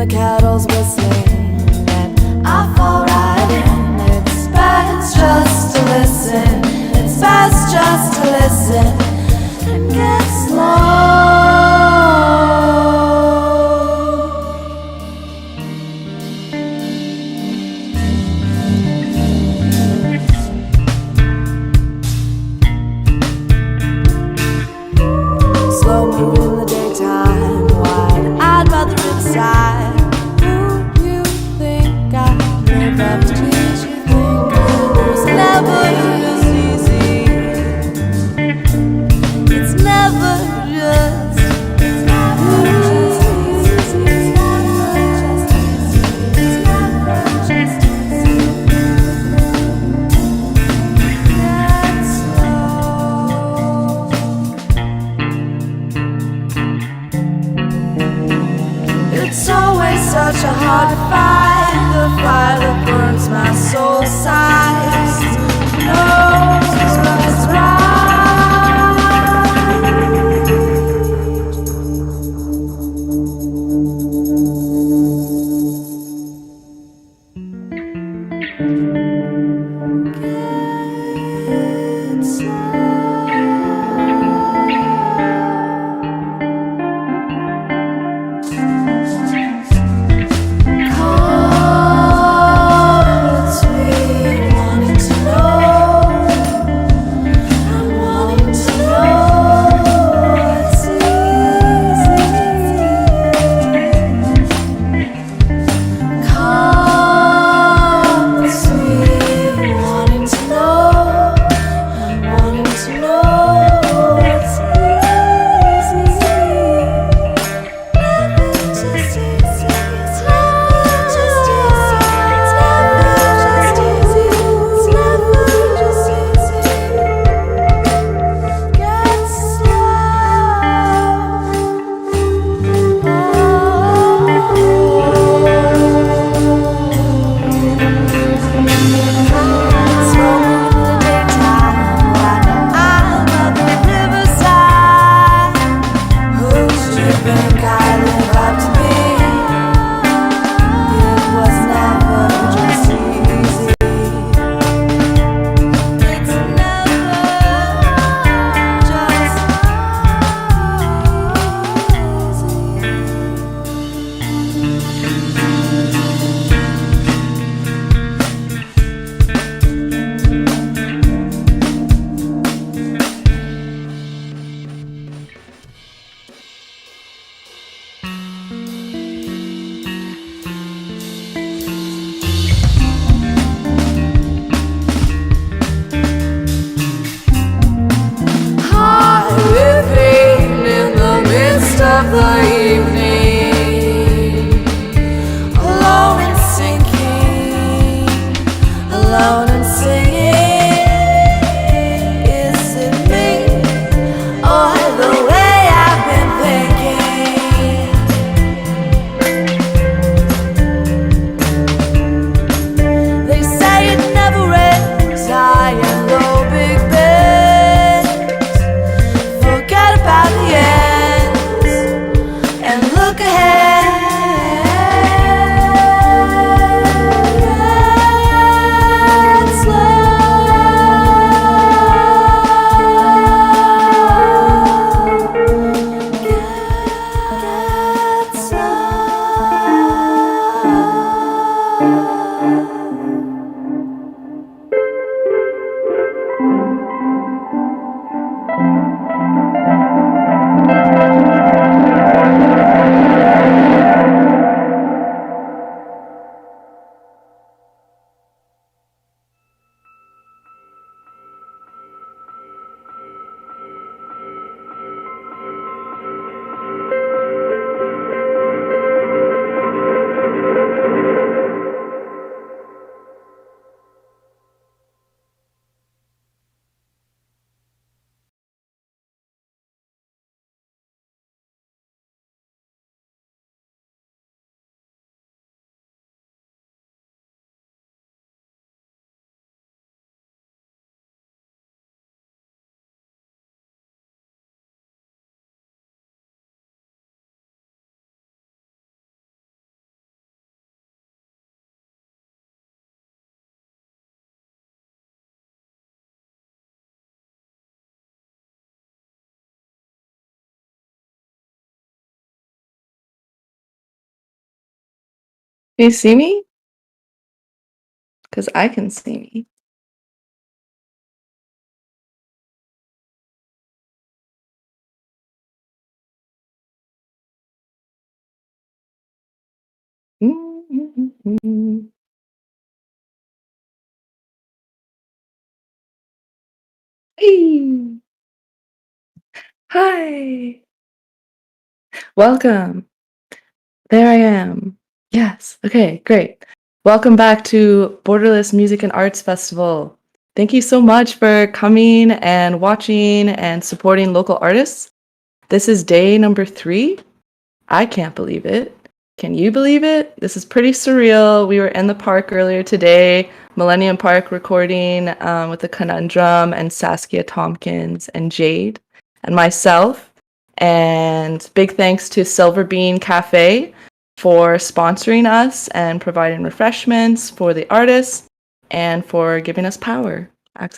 the kettle's whistling, and I fall right in. It's best just to listen. It's best just to listen and get slow. Slow moving in the daytime, wide-eyed mother inside. Who you think I live up to? Please you think it was never as easy. It's never just. It's never just easy. It's never just easy. It's never just easy. Get slow. It's always such a hard fight. The fire that burns my soul sighs. Knows what's right. Get slow. Call between wanting to know Can you see me? Because I can see me. Hey, hi, welcome. There I am. Yes, okay, great. Welcome back to Borderless Music and Arts Festival. Thank you so much for coming and watching and supporting local artists. This is day number 3. I can't believe it. Can you believe it? This is pretty surreal. We were in the park earlier today, Millennium Park, recording with the Conundrum and Saskia Tompkins and Jade and myself. And big thanks to Silver Bean Cafe for sponsoring us and providing refreshments for the artists and for giving us power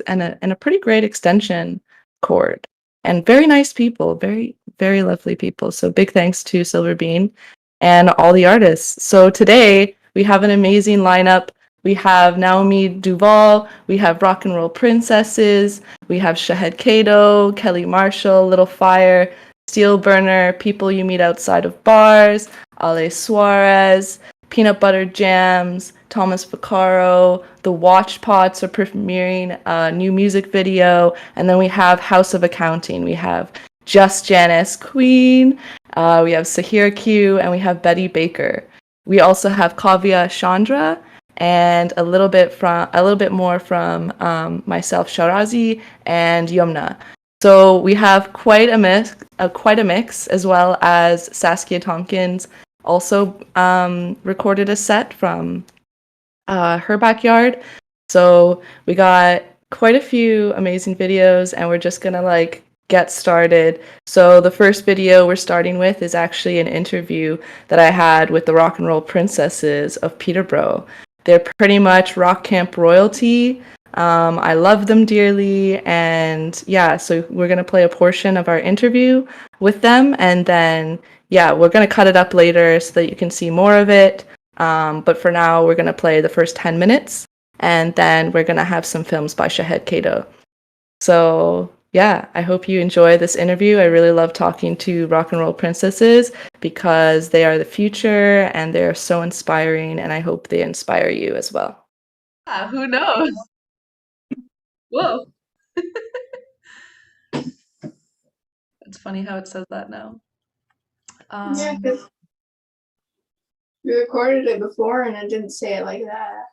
and a pretty great extension cord. And very nice people, very, very lovely people. So big thanks to Silver Bean and all the artists. So today we have an amazing lineup. We have Naomi Duval, we have Rock and Roll Princesses, we have Shahed Kato, Kelly Marshall, Little Fire, Steel Burner, People You Meet Outside of Bars, Ale Suarez, Peanut Butter Jams, Thomas Vaccaro, The Watch Pots are premiering a new music video, and then we have House of Accounting. We have Just Janice Queen, we have Sahir Q, and we have Betty Baker. We also have Kavya Chandra, and a little bit more from myself, Sharazi, and Yumna. So we have quite a mix, as well as Saskia Tompkins also recorded a set from her backyard. So we got quite a few amazing videos, and we're just gonna get started. So the first video we're starting with is actually an interview that I had with the Rock and Roll Princesses of Peterborough. They're pretty much rock camp royalty. I love them dearly, and yeah, so we're gonna play a portion of our interview with them, and then yeah, we're gonna cut it up later so that you can see more of it. But for now, we're gonna play the first 10 minutes, and then we're gonna have some films by Shahed Kato. So yeah, I hope you enjoy this interview. I really love talking to rock and roll princesses because they are the future and they're so inspiring, and I hope they inspire you as well. Yeah, who knows? Whoa, it's funny how it says that now. Yeah, because we recorded it before and it didn't say it like that.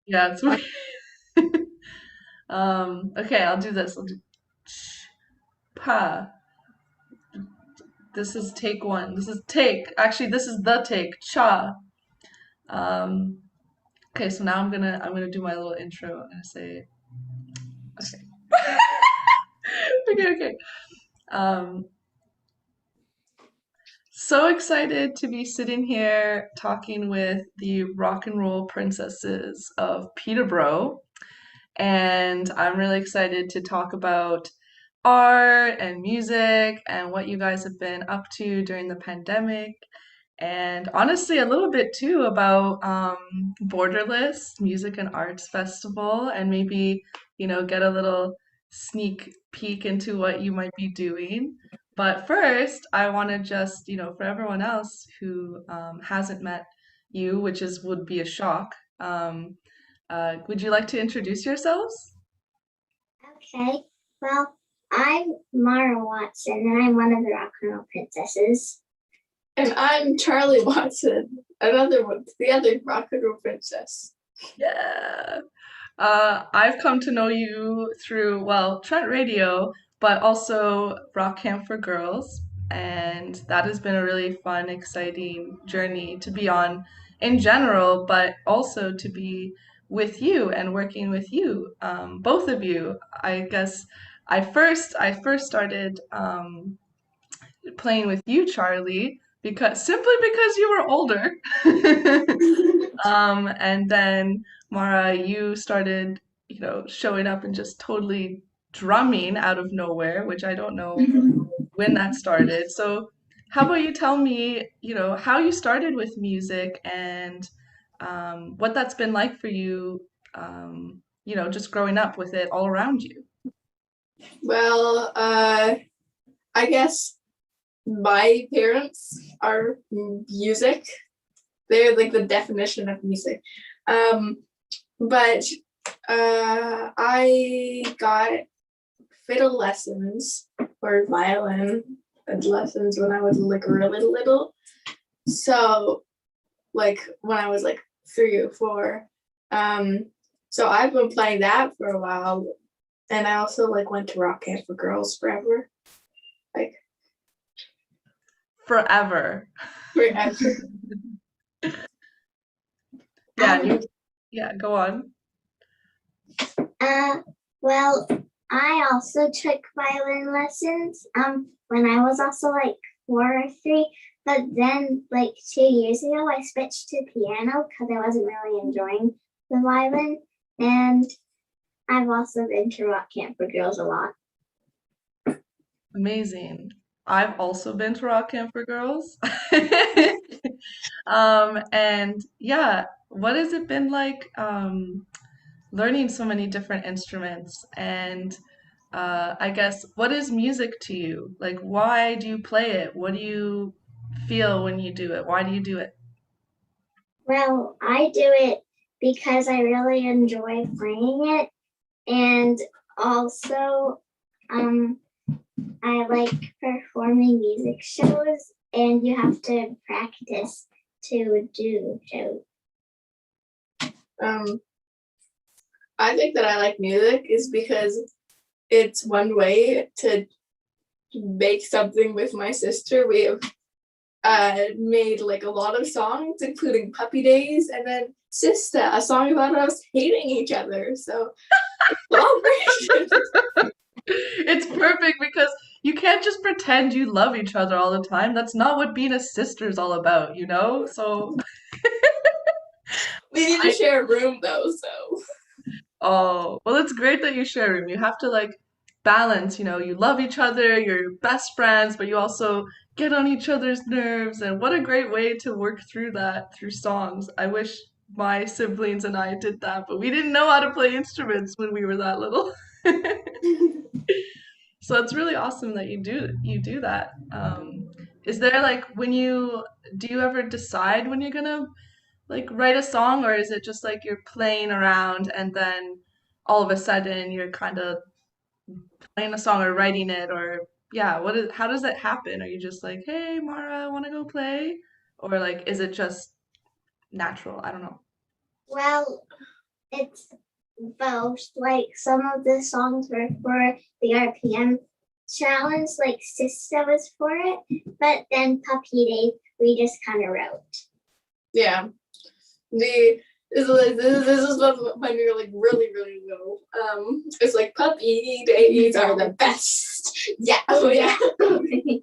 Yeah, it's weird. Okay, I'll do this. I'll do pa. This is take 1. This is the take. Cha. Um, okay, so now I'm gonna do my little intro. I'm gonna say okay. Okay. Um, so excited to be sitting here talking with the rock and roll princesses of Peterborough. And I'm really excited to talk about art and music and what you guys have been up to during the pandemic. And honestly, a little bit too about Borderless Music and Arts Festival, and maybe, get a little sneak peek into what you might be doing. But first, I want to just, for everyone else who hasn't met you, would be a shock, would you like to introduce yourselves? Okay, well, I'm Mara Watson, and I'm one of the rock and roll princesses. And I'm Charlie Watson, the other rock and roll princess. Yeah. I've come to know you through, well, Trent Radio, but also Rock Camp for Girls. And that has been a really fun, exciting journey to be on in general, but also to be with you and working with you, both of you. I guess I first started playing with you, Charlie, because you were older. And then Mara, you started, showing up and just totally drumming out of nowhere, which I don't know when that started. So how about you tell me, how you started with music and what that's been like for you, just growing up with it all around you. Well, I guess my parents are music. They're like the definition of music. But I got fiddle lessons or violin lessons when I was like really little. So like when I was like 3 or 4. So I've been playing that for a while. And I also like went to rock camp for girls forever. Like Forever. forever. Yeah, go on. Well, I also took violin lessons when I was also like 4 or 3, but then like 2 years ago I switched to piano because I wasn't really enjoying the violin, and I've also been to rock camp for girls a lot. Amazing. I've also been to rock camp for girls. And yeah, what has it been like learning so many different instruments? And I guess, what is music to you? Like, why do you play it? What do you feel when you do it? Why do you do it? Well, I do it because I really enjoy playing it, and also I like performing music shows, and you have to practice to do shows. I think that I like music is because it's one way to make something with my sister. We have made like a lot of songs, including Puppy Days, and then Sister, a song about us hating each other. So It's perfect because you can't just pretend you love each other all the time. That's not what being a sister is all about, you know? So we need to share a room though, so oh, well, it's great that you share room. You have to like balance, you love each other, you're best friends, but you also get on each other's nerves. And what a great way to work through that through songs. I wish my siblings and I did that, but we didn't know how to play instruments when we were that little. So it's really awesome that you do that. Is there like do you ever decide when you're gonna like write a song, or is it just like you're playing around and then all of a sudden you're kind of playing a song or writing it, or yeah, how does that happen? Are you just like, hey Mara, I want to go play, or like is it just natural? I don't know. Well, it's both. Like some of the songs were for the RPM challenge, like Sista was for it, but then Puppy Day we just kind of wrote. yeah. This is when we were like really little. It's like Puppy Days are the best. Yeah. Oh yeah. The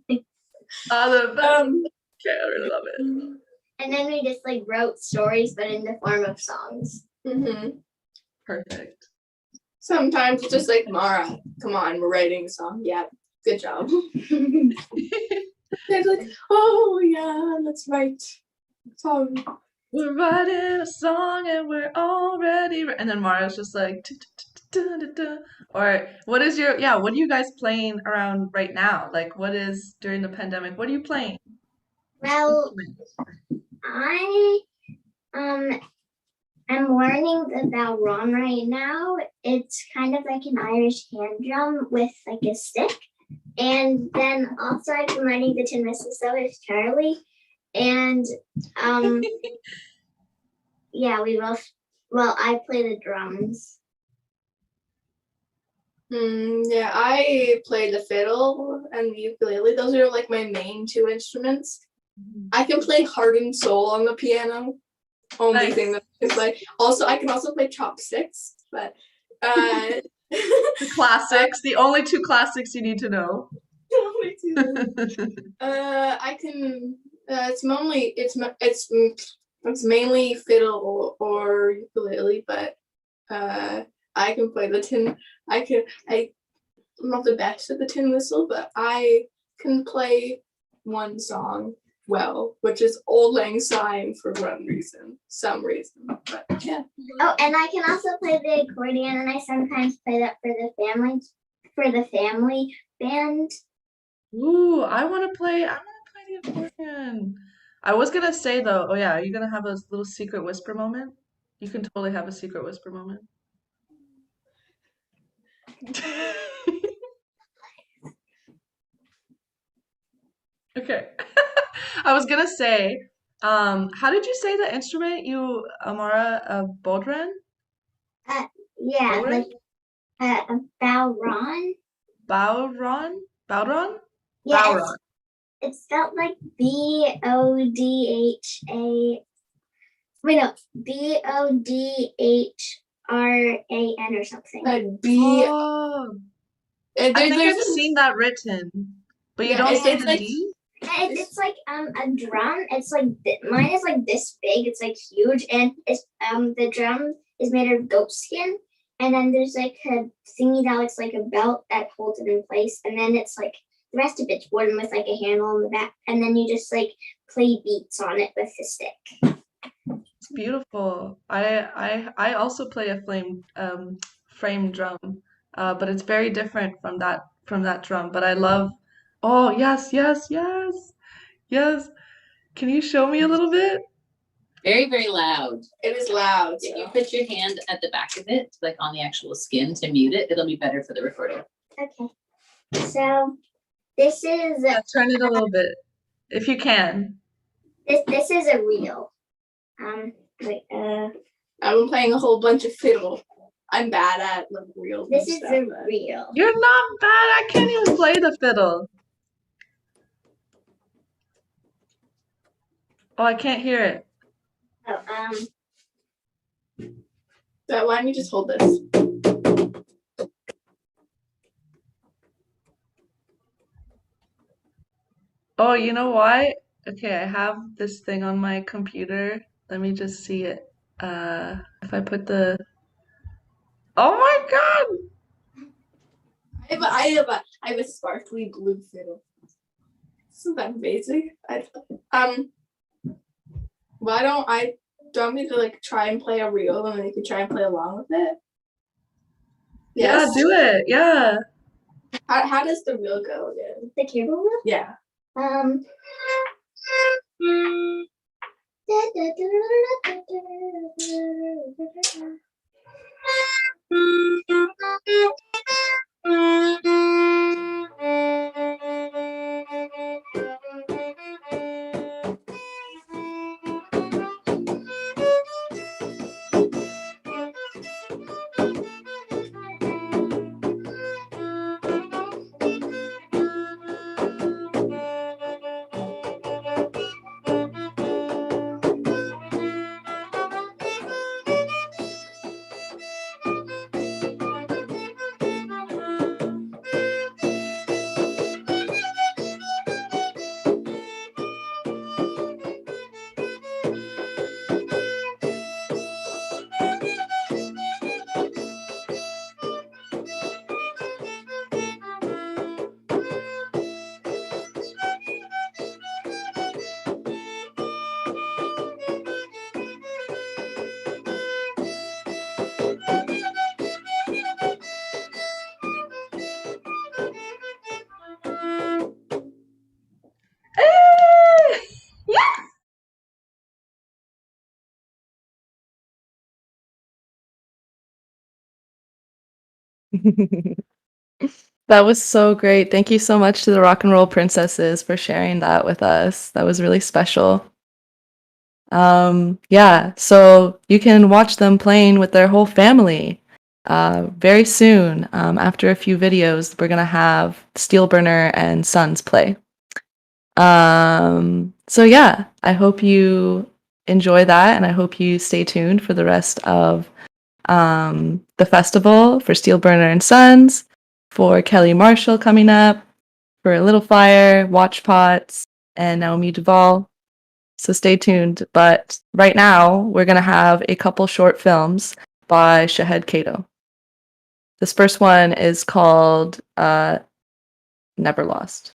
best. Okay, I really love it. And then we just like wrote stories, but in the form of songs. Perfect. Sometimes it's just like, Mara, come on, we're writing a song. Yeah, good job. They're like, oh yeah, let's write a song. We're writing a song and we're already and then Mara's just like or what is what are you guys playing around right now? Like what is during the pandemic? What are you playing? Well, I I'm learning the ballroom right now. It's kind of like an Irish hand drum with like a stick. And then also I've been learning the tin whistle so is Charlie. And yeah, I play the drums. Yeah, I play the fiddle and the ukulele. Those are like my main 2 instruments. I can play heart and soul on the piano. Only Nice. thing that I can play. Also, I can also play chopsticks, but The classics, the only 2 classics you need to know. only 2. I can. It's mainly fiddle or ukulele, but I can play the tin. I'm not the best at the tin whistle, but I can play one song. well, which is Old Lang Syne for some reason. But yeah. Oh, and I can also play the accordion, and I sometimes play that for the family band. Ooh, I want to play the accordion. I was gonna say though, oh yeah, are you gonna have a little secret whisper moment? You can totally have a secret whisper moment. Okay. I was gonna say, how did you say the instrument you, Amara, Bodhran? Yeah, Bodhran? like a bowron. Bowron? Bowron? Yeah, Bowron. it's spelled like BODHA. Wait, no, BODHRAN or something. B. Oh, There, I think there's I've a, seen that written, but you yeah, don't say it's the like D? It's like a drum. It's like mine is like this big. It's like huge, and it's the drum is made of goat skin, and then there's like a thingy that looks like a belt that holds it in place, and then it's like the rest of it's wooden with like a handle on the back, and then you just like play beats on it with the stick. It's beautiful. I also play a frame drum, but it's very different from that drum. But I love. Oh yes, yes, yes, yes. Can you show me a little bit? Very, very loud. it is loud. If So. you put your hand at the back of it, like on the actual skin to mute it, it'll be better for the recording. Okay, so this is Yeah, turn it a little bit, if you can. this is a reel. Wait, I've been playing a whole bunch of fiddle. I'm bad at like reels. this and is stuff, a but- reel. You're not bad. I can't even play the fiddle. Oh, I can't hear it. Oh, So why don't you just hold this? Oh, you know why? Okay, I have this thing on my computer. Let me just see it. If I put the. Oh my God! I have a sparkly blue fiddle. Isn't that amazing? Why don't I? Do you want me to like try and play a reel and then you can try and play along with it? Yeah, do it. Yeah. How does the reel go again? the cable wheel. Yeah. Um. That was so great. Thank you so much to the Rock and Roll Princesses for sharing that with us. That was really special. Yeah, so you can watch them playing with their whole family very soon. After a few videos, we're gonna have Steel Burner and Sons play. So yeah, I hope you enjoy that, and I hope you stay tuned for the rest of the festival for Steel Burner and Sons, for Kelly Marshall coming up, for Little Fire, Watch Pots, and Naomi Duval. So stay tuned. But right now, we're going to have a couple short films by Shahed Kato. This first one is called Never Lost.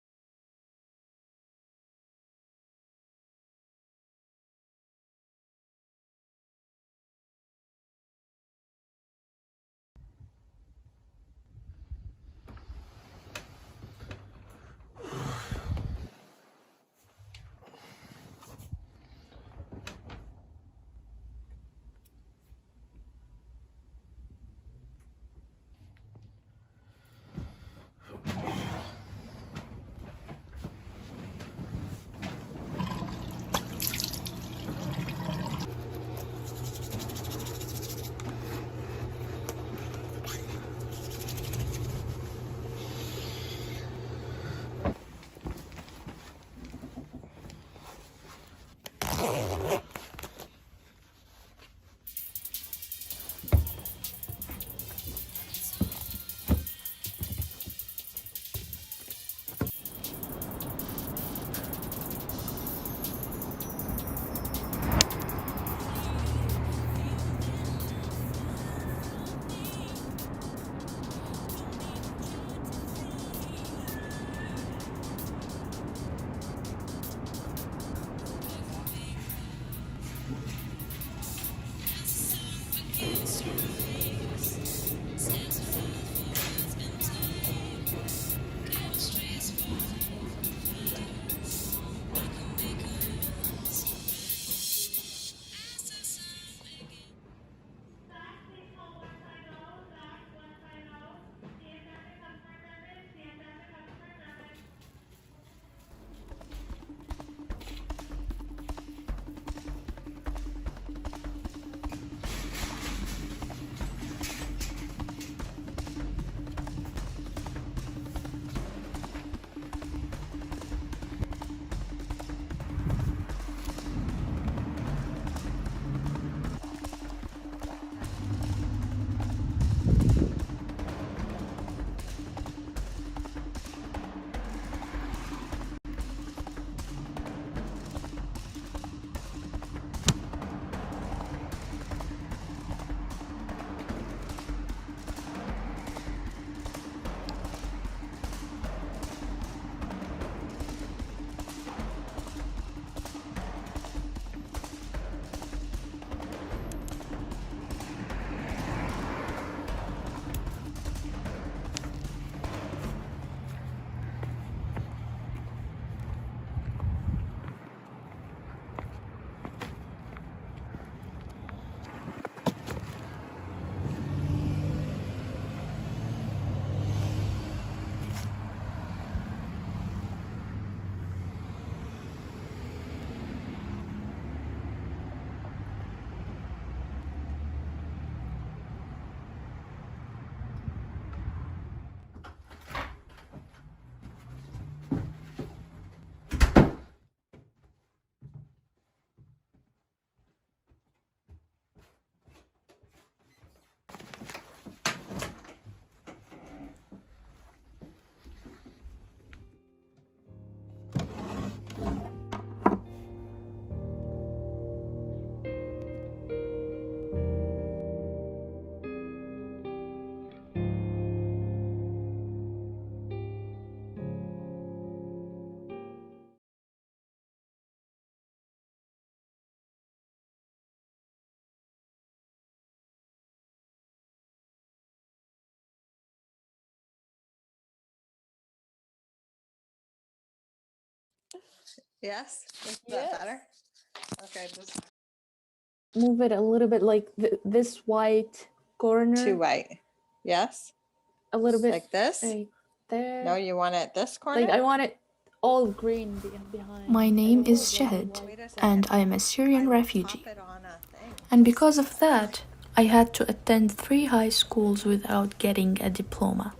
Yes? Is that better? Okay, just Move it a little bit like this white corner. too white. Yes? A little bit Like this? like there. No, you want it this corner? Like I want it all green behind. My name is Shahid, and I am a Syrian refugee. And because of that, I had to attend 3 high schools without getting a diploma.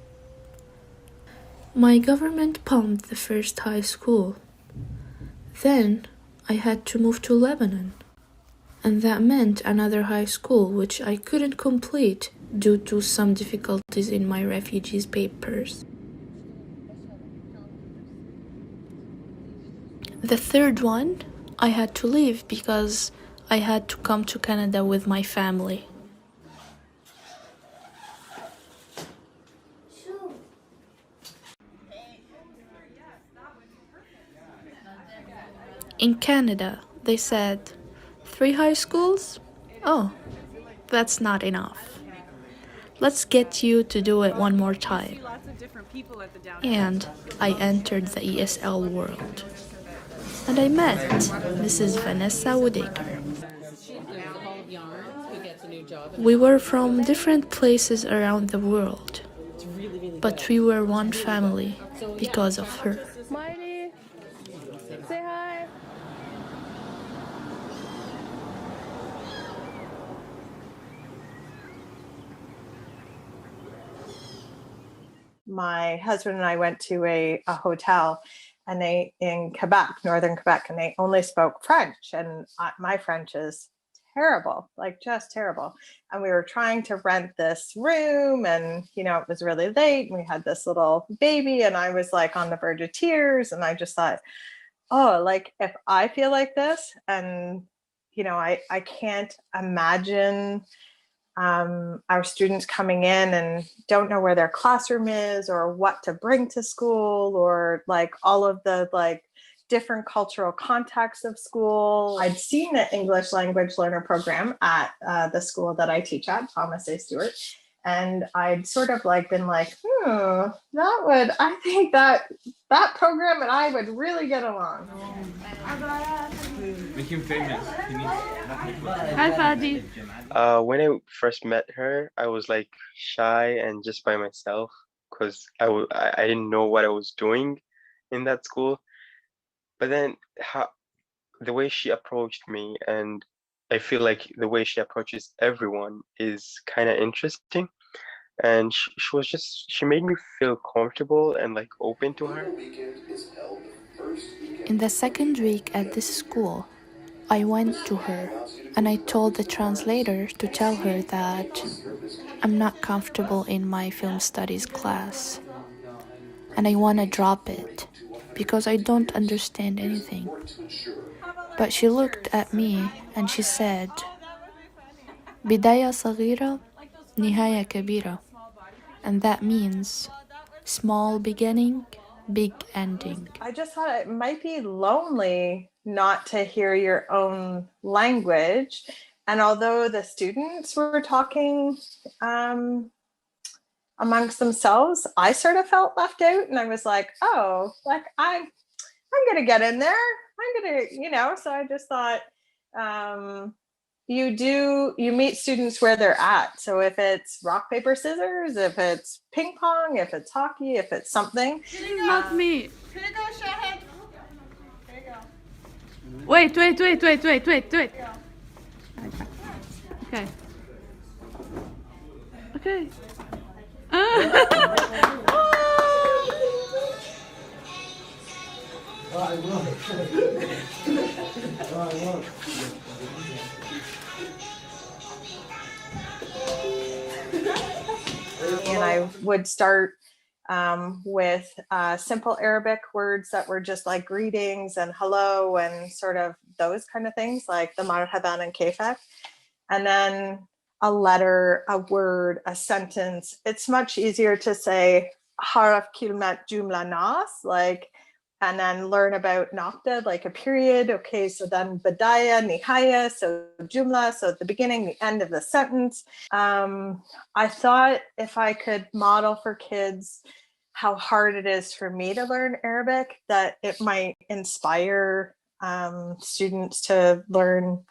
My government pumped the first high school. Then I had to move to Lebanon. And that meant another high school which I couldn't complete due to some difficulties in my refugee's papers. The third one, I had to leave because I had to come to Canada with my family. In Canada, they said, 3 high schools? Oh, that's not enough. Let's get you to do it one more time. And I entered the ESL world. And I met Mrs. Vanessa Woodacre. We were from different places around the world, but we were one family because of her. Miley, say hi. My husband and I went to a hotel and they in Quebec, northern Quebec, and they only spoke French. And my French is terrible, like just terrible. And we were trying to rent this room and, you know, it was really late and we had this little baby and I was like on the verge of tears. And I just thought, oh, like if I feel like this and, you know, I can't imagine our students coming in and don't know where their classroom is or what to bring to school or like all of the like different cultural contexts of school. I'd seen the English language learner program at the school that I teach at, Thomas A. Stewart. And I'd sort of like been like, I think that program and I would really get along. Make him famous. Hi, Fadi. When I first met her, I was like shy and just by myself because I didn't know what I was doing in that school. But then the way she approached me, and I feel like the way she approaches everyone is kind of interesting. And she made me feel comfortable and like open to her. In the second week at this school, I went to her and I told the translator to tell her that I'm not comfortable in my film studies class and I want to drop it because I don't understand anything. But she looked at me and she said, بداية صغيرة, نهاية كبيرة. And that means small beginning, big ending. I just thought it might be lonely not to hear your own language. And although the students were talking amongst themselves, I sort of felt left out. And I was like, oh, like I'm going to get in there. I'm going to, you know, so I just thought you meet students where they're at. So if it's rock, paper, scissors, if it's ping pong, if it's hockey, if it's something. This is not me. Can you go, Shahid? There you go. Wait. Okay. Okay. And I would start with simple Arabic words that were just like greetings and hello and sort of those kind of things, like the marhaban and kefak. And then a letter, a word, a sentence. It's much easier to say haraf kilmat jumla nas, like, and then learn about naqta, like a period. Okay, so then badaya, nihaya, so jumla, so at the beginning, the end of the sentence. I thought if I could model for kids how hard it is for me to learn Arabic, that it might inspire students to learn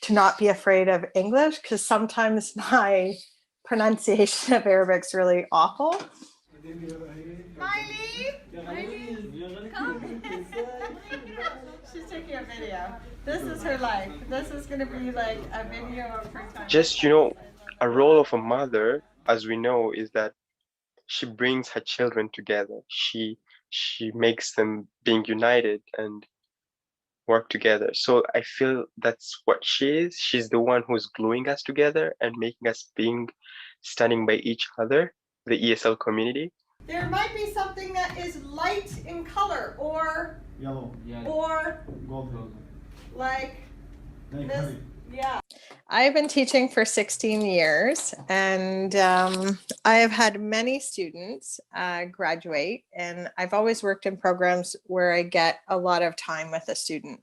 to not be afraid of English, because sometimes my pronunciation of Arabic is really awful. She's taking a video. This is her life. This is going to be like a video of her time. Just, a role of a mother, as we know, is that she brings her children together. She makes them being united and work together. So I feel that's what she is. She's the one who's gluing us together and making us standing by each other, the ESL community. There might be something that is light in color, or Yellow. or Gold. like Like this. honey. Yeah. I've been teaching for 16 years, and I have had many students graduate, and I've always worked in programs where I get a lot of time with a student,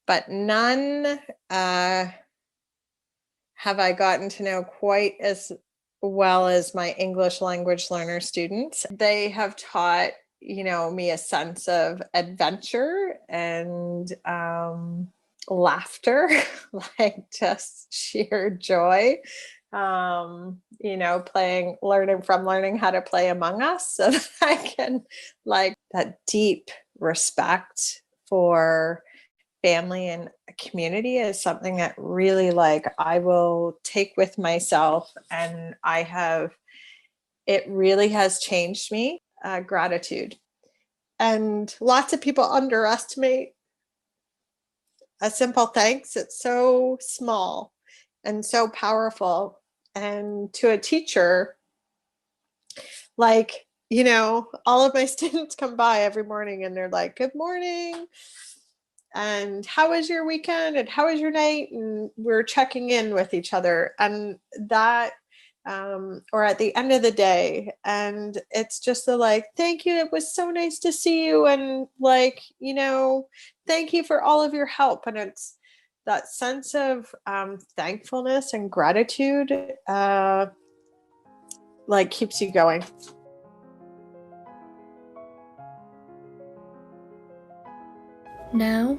but none have I gotten to know quite as well as my English language learner students. They have taught, me a sense of adventure and laughter, like just sheer joy. Learning how to play Among Us, so that I can, like, that deep respect for family and community is something that really, like, I will take with myself, and it really has changed me. Gratitude. And lots of people underestimate a simple thanks. It's so small and so powerful. And to a teacher, like, all of my students come by every morning and they're like, good morning. And how was your weekend? And how was your night? And we're checking in with each other. And that, or at the end of the day, and it's just thank you. It was so nice to see you. And thank you for all of your help. And it's that sense of thankfulness and gratitude, keeps you going. Now,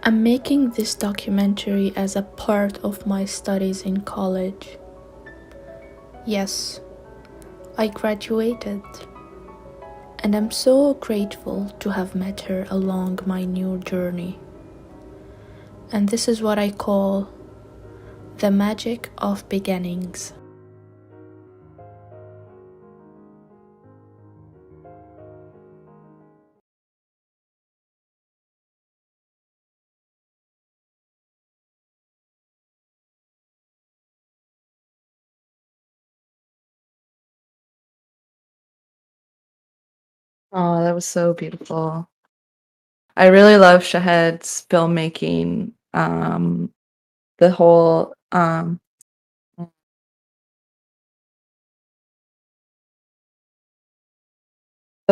I'm making this documentary as a part of my studies in college. Yes, I graduated, and I'm so grateful to have met her along my new journey. And this is what I call the magic of beginnings. Oh, that was so beautiful. I really love Shahed's filmmaking. The whole the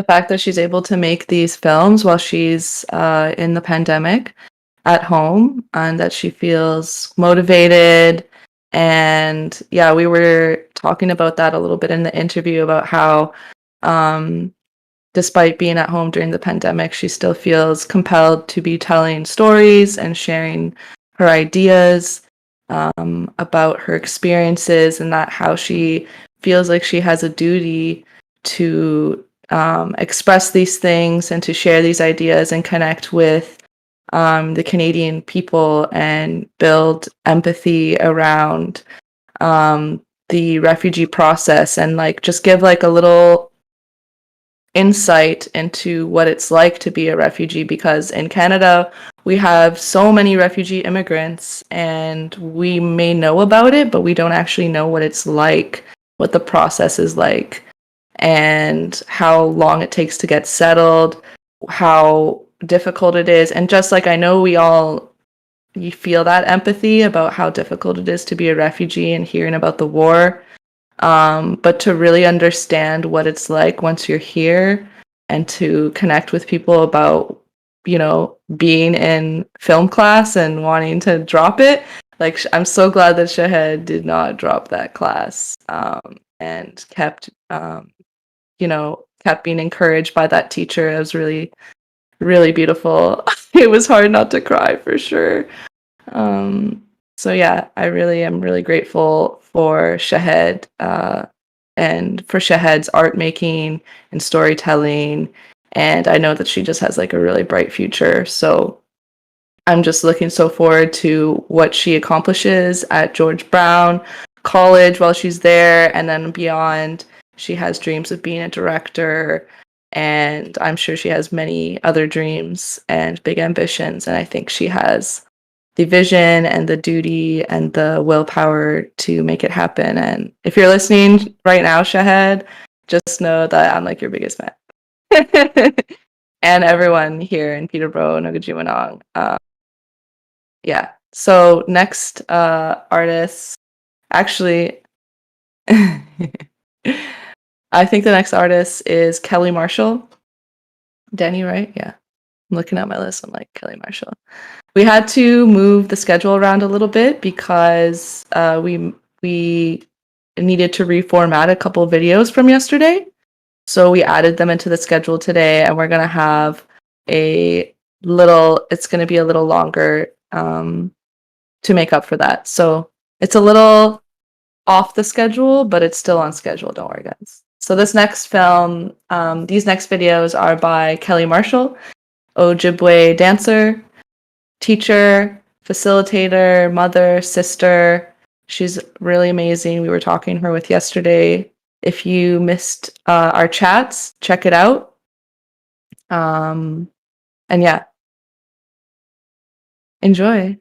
fact that she's able to make these films while she's in the pandemic at home, and that she feels motivated. And yeah, we were talking about that a little bit in the interview about how despite being at home during the pandemic, she still feels compelled to be telling stories and sharing her ideas about her experiences, and that how she feels like she has a duty to express these things and to share these ideas and connect with the Canadian people and build empathy around the refugee process, and just give a little insight into what it's like to be a refugee, because in Canada we have so many refugee immigrants and we may know about it, but we don't actually know what it's like, what the process is like, and how long it takes to get settled, how difficult it is. And just I know you feel that empathy about how difficult it is to be a refugee and hearing about the war. But to really understand what it's like once you're here, and to connect with people about, being in film class and wanting to drop it. I'm so glad that Shahed did not drop that class, and kept kept being encouraged by that teacher. It was really, really beautiful. It was hard not to cry for sure. So yeah, I really am really grateful for Shahed and for Shahed's art making and storytelling. And I know that she just has like a really bright future. So I'm just looking so forward to what she accomplishes at George Brown College while she's there, and then beyond. She has dreams of being a director, and I'm sure she has many other dreams and big ambitions. And I think she has the vision and the duty and the willpower to make it happen. And if you're listening right now, Shahed, just know that I'm like your biggest fan. And everyone here in Peterborough, Nogajiwanong. Yeah. So next artist, actually, I think the next artist is Kelly Marshall. Danny, right? Yeah. I'm looking at my list. I'm like, Kelly Marshall. We had to move the schedule around a little bit because we needed to reformat a couple of videos from yesterday. So we added them into the schedule today, and we're gonna have it's gonna be a little longer to make up for that. So it's a little off the schedule, but it's still on schedule. Don't worry, guys. So this next film, these next videos are by Kelly Marshall, Ojibwe dancer, teacher, facilitator, mother, sister. She's really amazing. We were talking her with yesterday. If you missed our chats, check it out. And yeah, enjoy.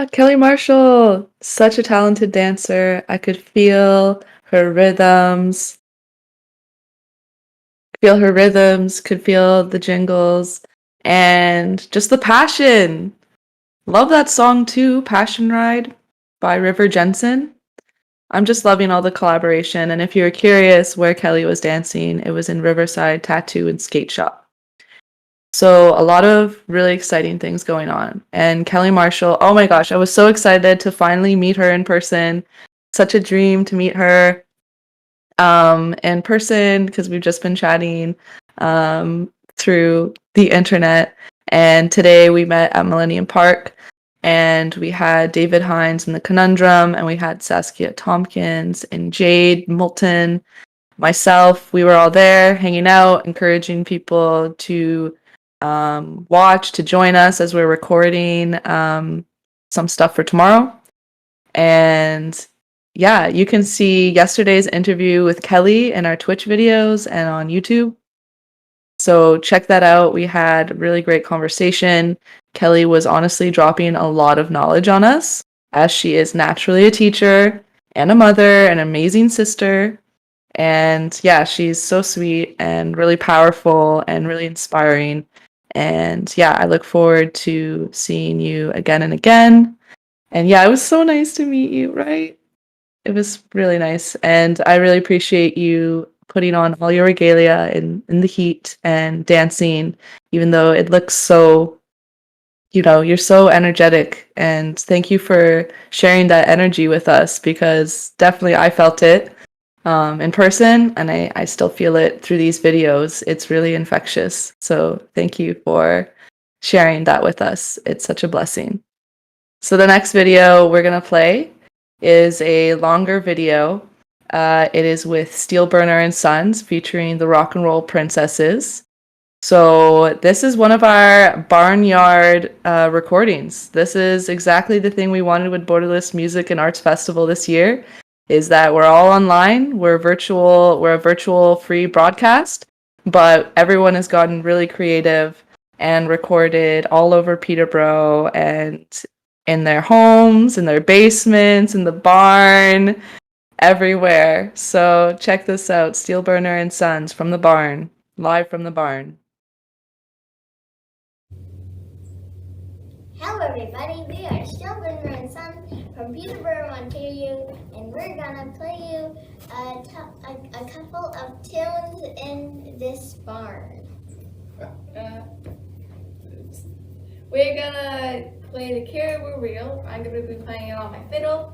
Kelly Marshall, such a talented dancer. I could feel her rhythms, could feel the jingles, and just the passion. Love that song too, Passion Ride by River Jensen. I'm just loving all the collaboration. And if you were curious where Kelly was dancing, it was in Riverside Tattoo and Skate Shop. So a lot of really exciting things going on. And Kelly Marshall, oh my gosh, I was so excited to finally meet her in person. Such a dream to meet her in person because we've just been chatting through the internet. And today we met at Millennium Park and we had David Hines in the Conundrum and we had Saskia Tompkins and Jade Moulton, myself. We were all there hanging out, encouraging people to watch, to join us as we're recording some stuff for tomorrow. And yeah, you can see yesterday's interview with Kelly in our Twitch videos and on YouTube. So check that out. We had a really great conversation. Kelly was honestly dropping a lot of knowledge on us, as she is naturally a teacher and a mother, an amazing sister. And yeah, she's so sweet and really powerful and really inspiring. And yeah, I look forward to seeing you again and again. And yeah, it was so nice to meet you, right? It was really nice. And I really appreciate you putting on all your regalia in the heat and dancing, even though it looks so, you're so energetic. And thank you for sharing that energy with us because definitely I felt it in person and I still feel it through these videos. It's really infectious. So thank you for sharing that with us. It's such a blessing. So the next video we're going to play is a longer video. It is with Steel Burner and Sons featuring the Rock and Roll Princesses. So this is one of our barnyard recordings. This is exactly the thing we wanted with Borderless Music and Arts Festival this year, is that we're all online. We're a virtual free broadcast, but everyone has gotten really creative and recorded all over Peterborough and in their homes, in their basements, in the barn, everywhere. So check this out, Steel Burner and Sons from the barn, live from the barn. Hello everybody, we are Steel Burner and Sons from Peterborough, Ontario, and we're gonna play you a couple of tunes in this barn. We're gonna play the caribou reel. I'm gonna be playing it on my fiddle.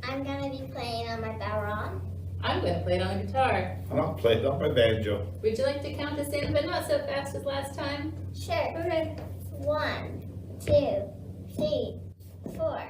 I'm gonna be playing on my baron. I'm gonna play it on the guitar. And I'll play it on my banjo. Would you like to count us in, but not so fast as last time? Sure. Okay. 1, 2, 3, 4.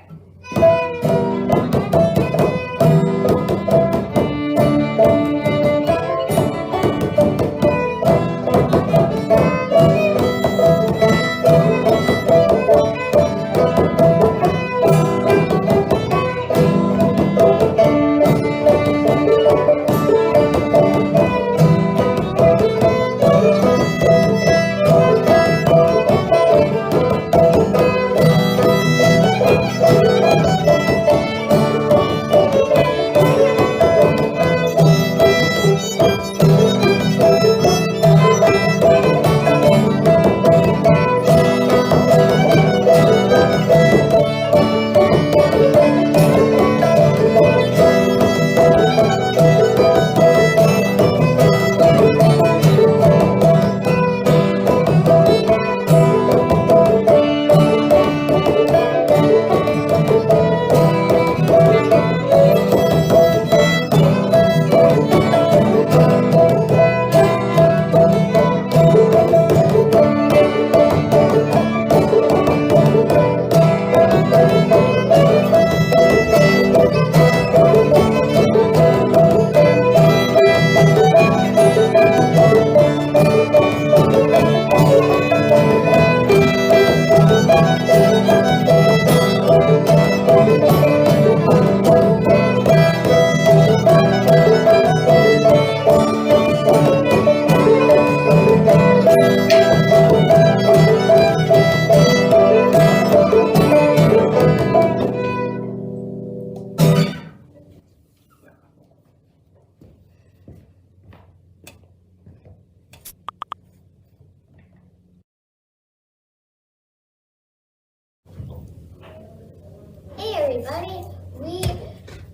everybody. We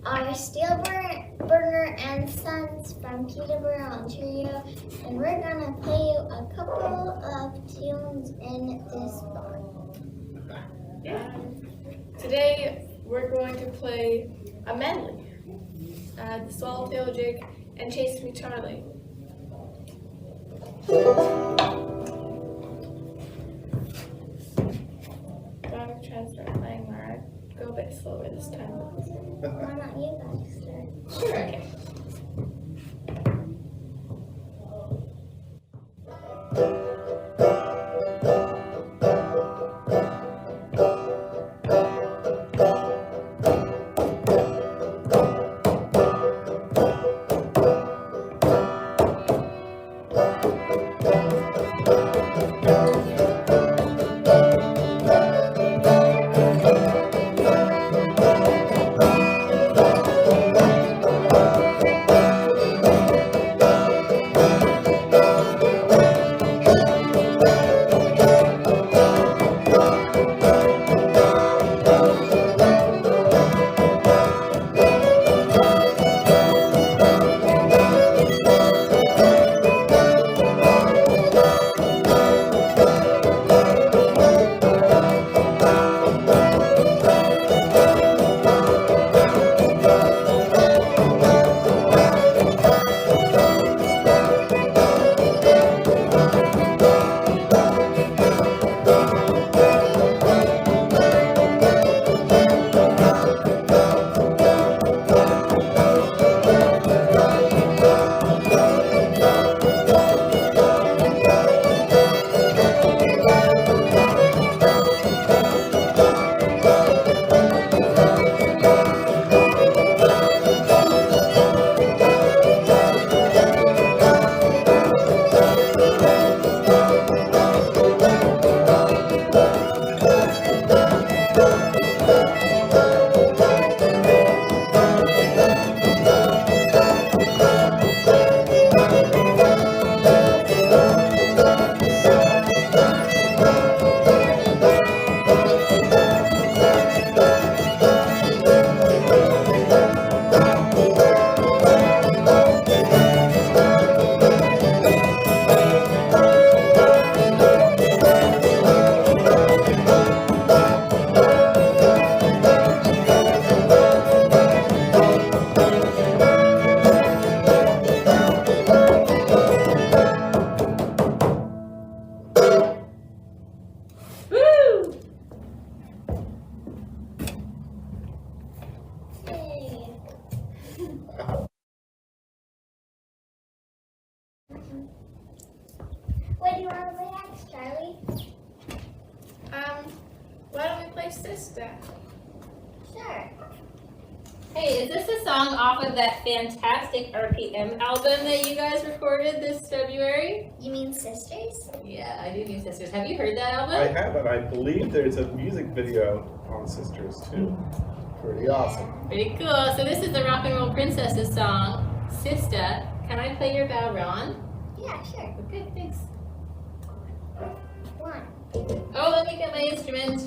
are Steel Burner and Sons from Peterborough, Ontario, and we're gonna play you a couple of tunes in this song. Today we're going to play a medley. The Swallowtail Jig and Chase Me Charlie. Gotta try and start playing where I go a bit slower this time. Why not you guys start? Sure. Okay. What do you want to play next, Charlie? Why don't we play Sister? Sure. Hey, is this a song off of that fantastic RPM album that you guys recorded this February? You mean Sisters? Yeah, I do mean Sisters. Have you heard that album? I haven't. I believe there's a music video on Sisters too. Pretty awesome. Pretty cool. So this is the Rock and Roll Princesses song, Sister. Can I play your bow, Ron? Yeah, sure. Okay, thanks. One. Oh, let me get my instrument.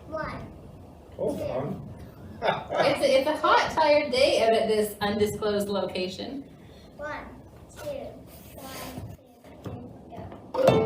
One. Hold on. It's a hot, tired day out at this undisclosed location. 1, 2, 1, 2, 3, go.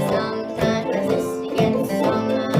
Sometimes my sister gets on my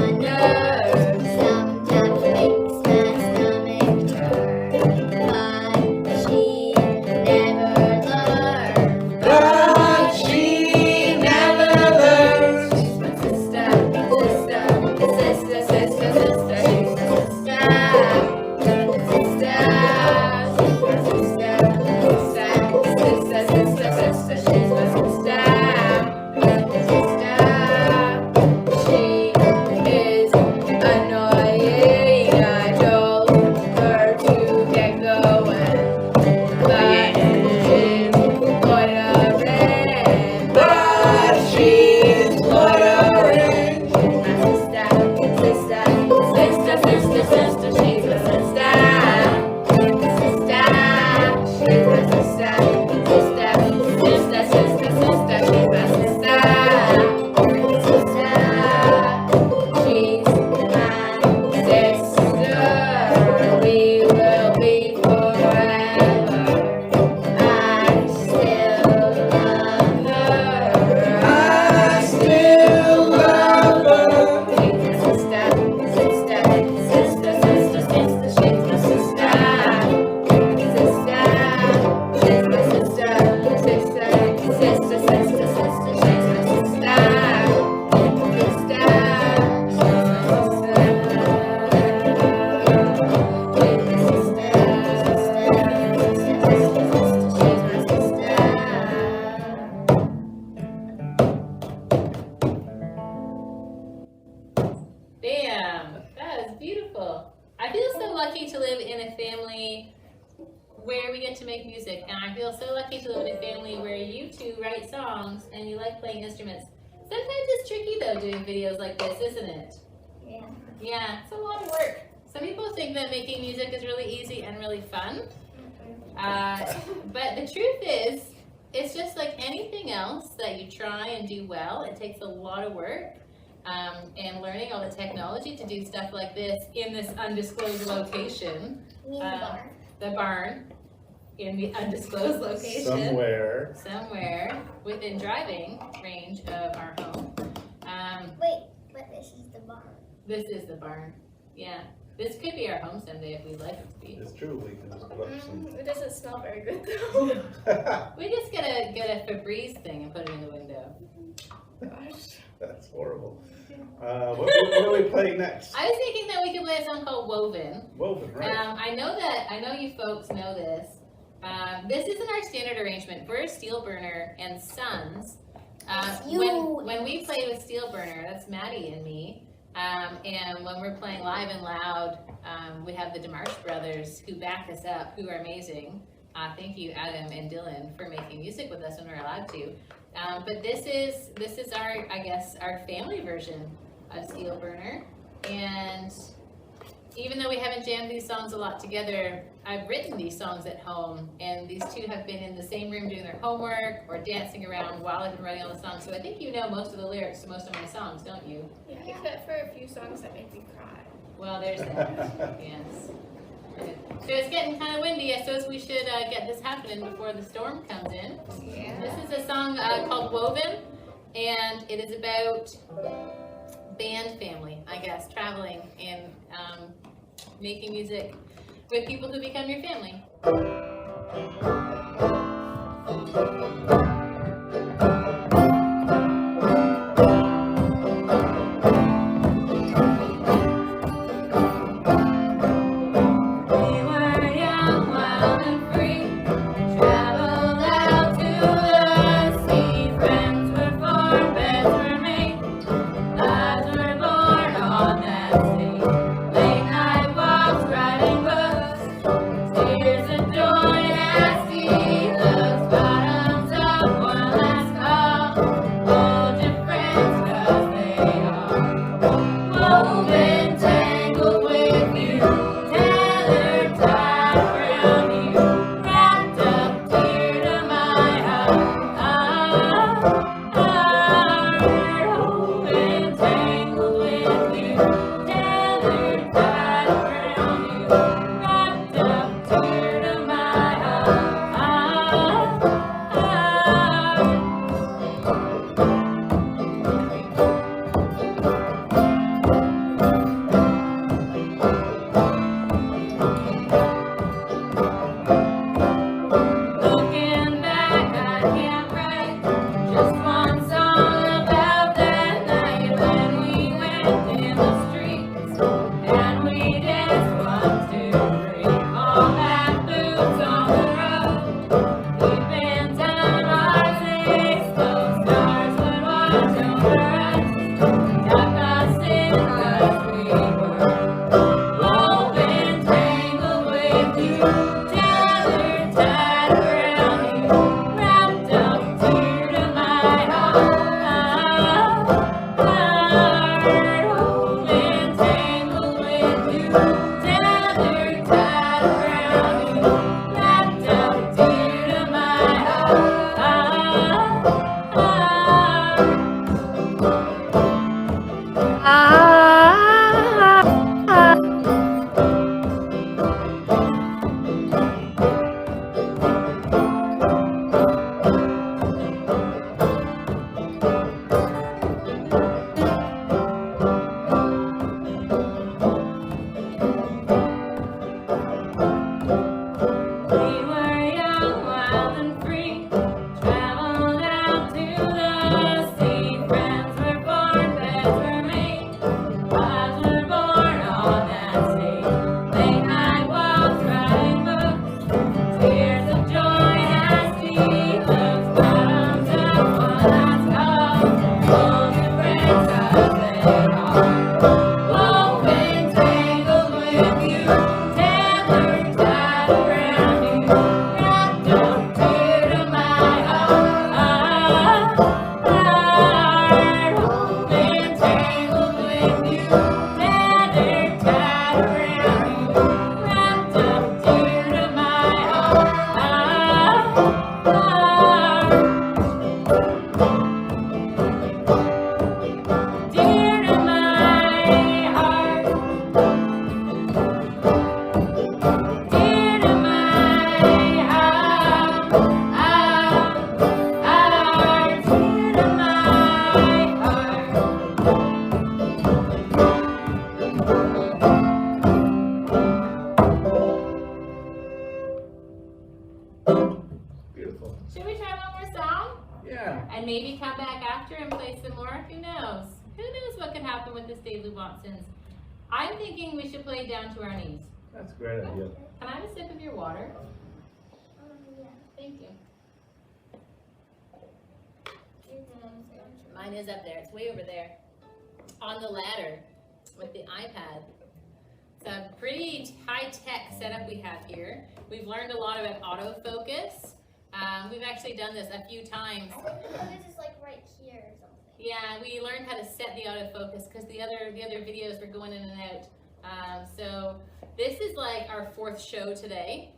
I feel so lucky to live in a family where we get to make music, and I feel so lucky to live in a family where you two write songs and you like playing instruments. Sometimes it's tricky though doing videos like this, isn't it? Yeah. Yeah, it's a lot of work. Some people think that making music is really easy and really fun, but the truth is, it's just like anything else that you try and do well. It takes a lot of work, and learning all the technology to do stuff like this in this undisclosed location. The barn in the undisclosed location. Somewhere within driving range of our home. Wait, but this is the barn. This is the barn. Yeah. This could be our home someday if we'd like it to be. It's true, we can just put up some. It doesn't smell very good though. We just get a Febreze thing and put it in the window. Gosh. That's horrible. What are we playing next? I was thinking that we could play a song called Woven. Woven, right. I know you folks know this. This isn't our standard arrangement. We're Steel Burner and Sons. When we play with Steel Burner, that's Maddie and me. And when we're playing live and loud, we have the DeMarche brothers who back us up, who are amazing. Thank you, Adam and Dylan, for making music with us when we're allowed to. But this is our, I guess, our family version of Steel Burner. And even though we haven't jammed these songs a lot together, I've written these songs at home, and these two have been in the same room doing their homework or dancing around while I've been writing all the songs. So I think you know most of the lyrics to most of my songs, don't you? Yeah, except for a few songs that make me cry. Well, there's that. Yes. So it's getting kind of windy. I suppose we should get this happening before the storm comes in. Yeah. This is a song called Woven, and it is about band family, I guess, traveling and making music with people who become your family. Woven, tangled with you. Beautiful. Should we try one more song? Yeah. And maybe come back after and play some more? Who knows? Who knows what could happen with this David Watson's? I'm thinking we should play Down to Our Knees. That's a great idea. Can I have a sip of your water? Yeah. Thank you. Mine is up there. It's way over there. On the ladder with the iPad. It's a pretty high-tech setup we have here. We've learned a lot about autofocus. We've actually done this a few times. This is like right here or something. Yeah, we learned how to set the autofocus because the other videos were going in and out. So this is like our 4th show today.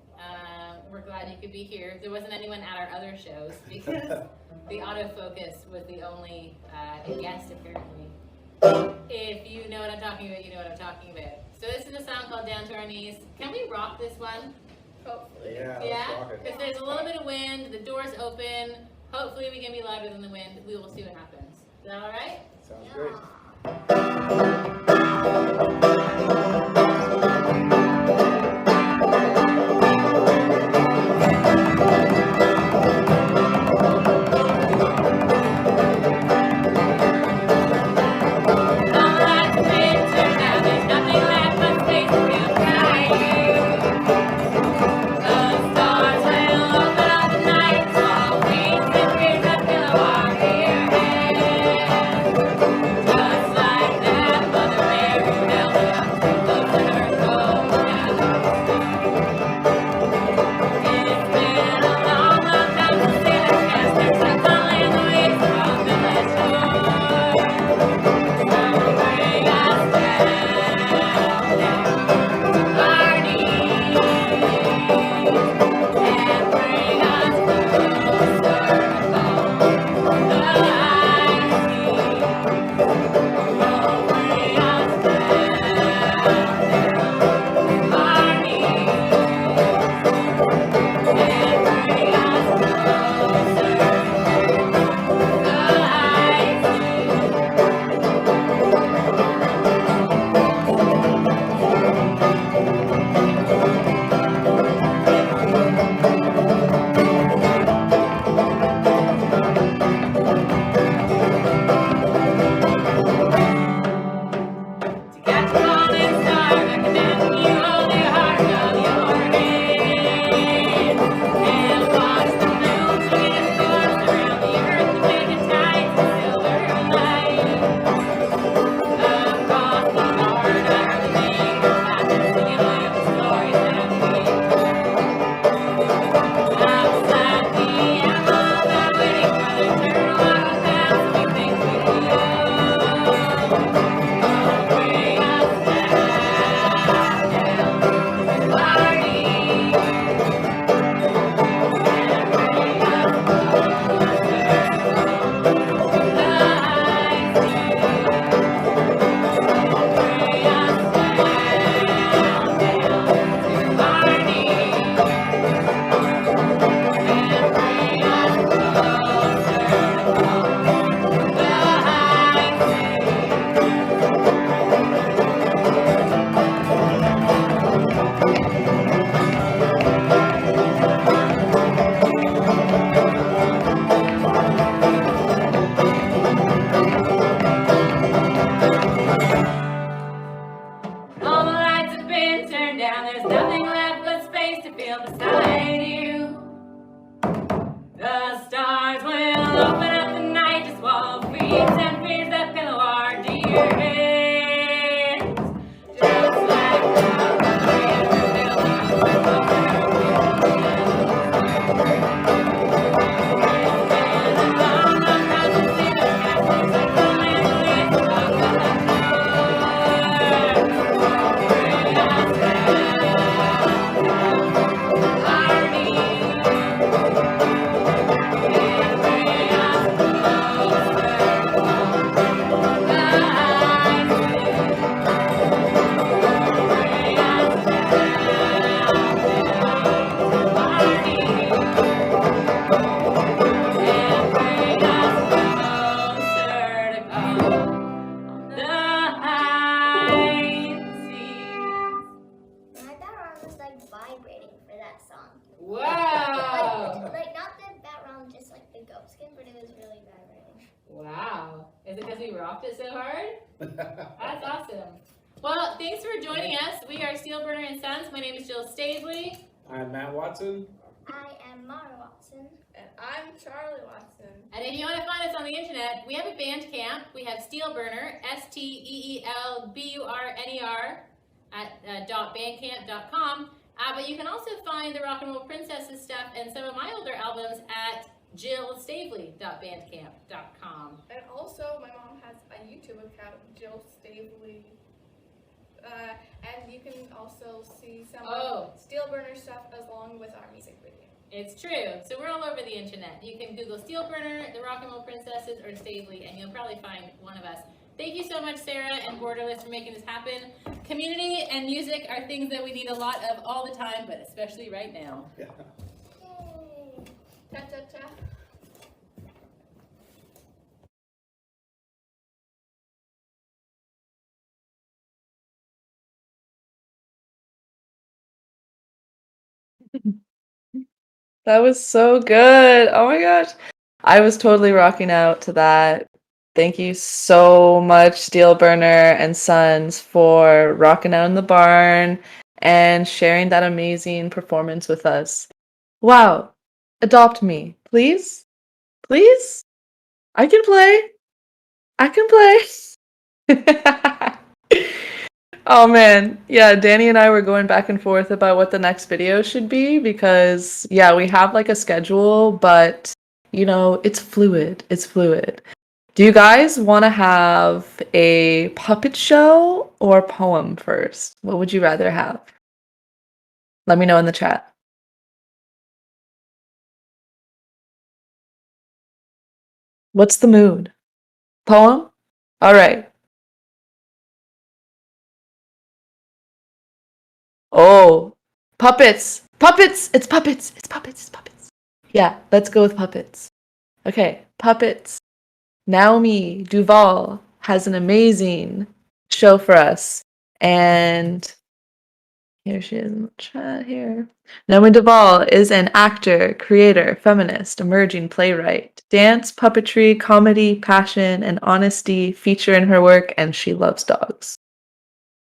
We're glad you could be here. There wasn't anyone at our other shows because the autofocus was the only guest apparently. If you know what I'm talking about, you know what I'm talking about. So this is a song called Down to Our Knees. Can we rock this one? Hopefully. Yeah, let's Yeah? rock it. Because there's a little bit of wind, the door's open. Hopefully we can be louder than the wind. We will see what happens. Is that alright? Sounds great. Arnie. vibrating for that song. Wow. Like not the background, just like the goat skin, but it was really vibrating. Wow. Is it because we rocked it so hard? That's awesome. Well, thanks for joining us. We are Steel Burner and Sons. My name is Jill Stavely. I'm Matt Watson. I am Mara Watson. And I'm Charlie Watson. And if you want to find us on the internet, we have a Bandcamp. We have Steel Burner, STEELBURNER at .bandcamp.com. But you can also find the Rock and Roll Princesses stuff and some of my older albums at jillstavely.bandcamp.com. And also, my mom has a YouTube account, Jill Stavely. And you can also see some Steel Burner stuff along with our music video. It's true. So we're all over the internet. You can Google Steel Burner, the Rock and Roll Princesses, or Stavely, and you'll probably find one of us. Thank you so much, Sarah and Borderless, for making this happen. Community and music are things that we need a lot of all the time, but especially right now. Yeah. Yay! Ta-ta-ta. That was so good. Oh my gosh. I was totally rocking out to that. Thank you so much, Steel Burner and Sons, for rocking out in the barn and sharing that amazing performance with us. Wow. Adopt me, please? Please? I can play. I can play. Oh man, yeah, Danny and I were going back and forth about what the next video should be because, yeah, we have like a schedule, but you know, it's fluid. It's fluid. Do you guys want to have a puppet show or poem first? What would you rather have? Let me know in the chat. What's the mood? Poem? All right. Oh, puppets. Puppets. It's puppets. It's puppets. It's puppets. Yeah, let's go with puppets. Okay, puppets. Naomi Duval has an amazing show for us. And here she is in the chat here. Naomi Duval is an actor, creator, feminist, emerging playwright. Dance, puppetry, comedy, passion, and honesty feature in her work, and she loves dogs.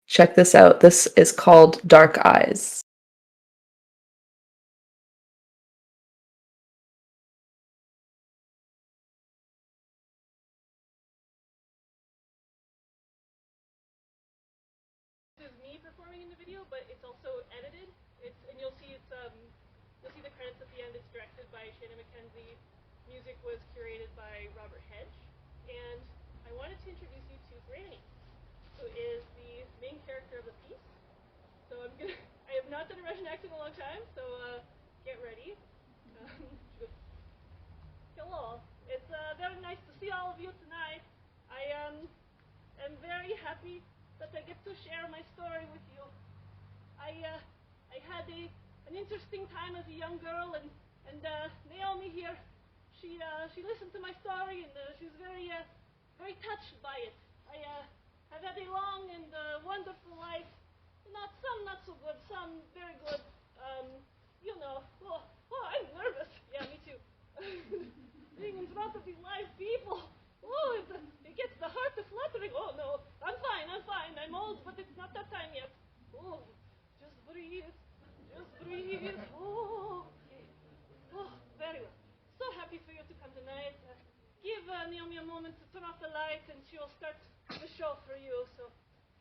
Check this out. This is called Dark Eyes. This is me performing in the video, but it's also edited. And you'll see you'll see the credits at the end. It's directed by Shana McKenzie. Music was curated by Robert Hedge. And I wanted to introduce you to Granny, who is the main character of the piece. So I have not done a Russian accent in a long time, so get ready. Hello. It's very nice to see all of you tonight. I am very happy that I get to share my story with you. I had an interesting time as a young girl, and Naomi here, she listened to my story, and she was very touched by it. I have had a long and wonderful life. Some not so good, some very good. You know, I'm nervous. Yeah, me too. Being in front of these live people. Oh, it gets the heart to fluttering. Oh, no. I'm fine. I'm old, but it's not that time yet. Oh, just breathe. Oh, okay. Oh, very well. So happy for you to come tonight. Give Naomi a moment to turn off the lights, and she will start the show for you. So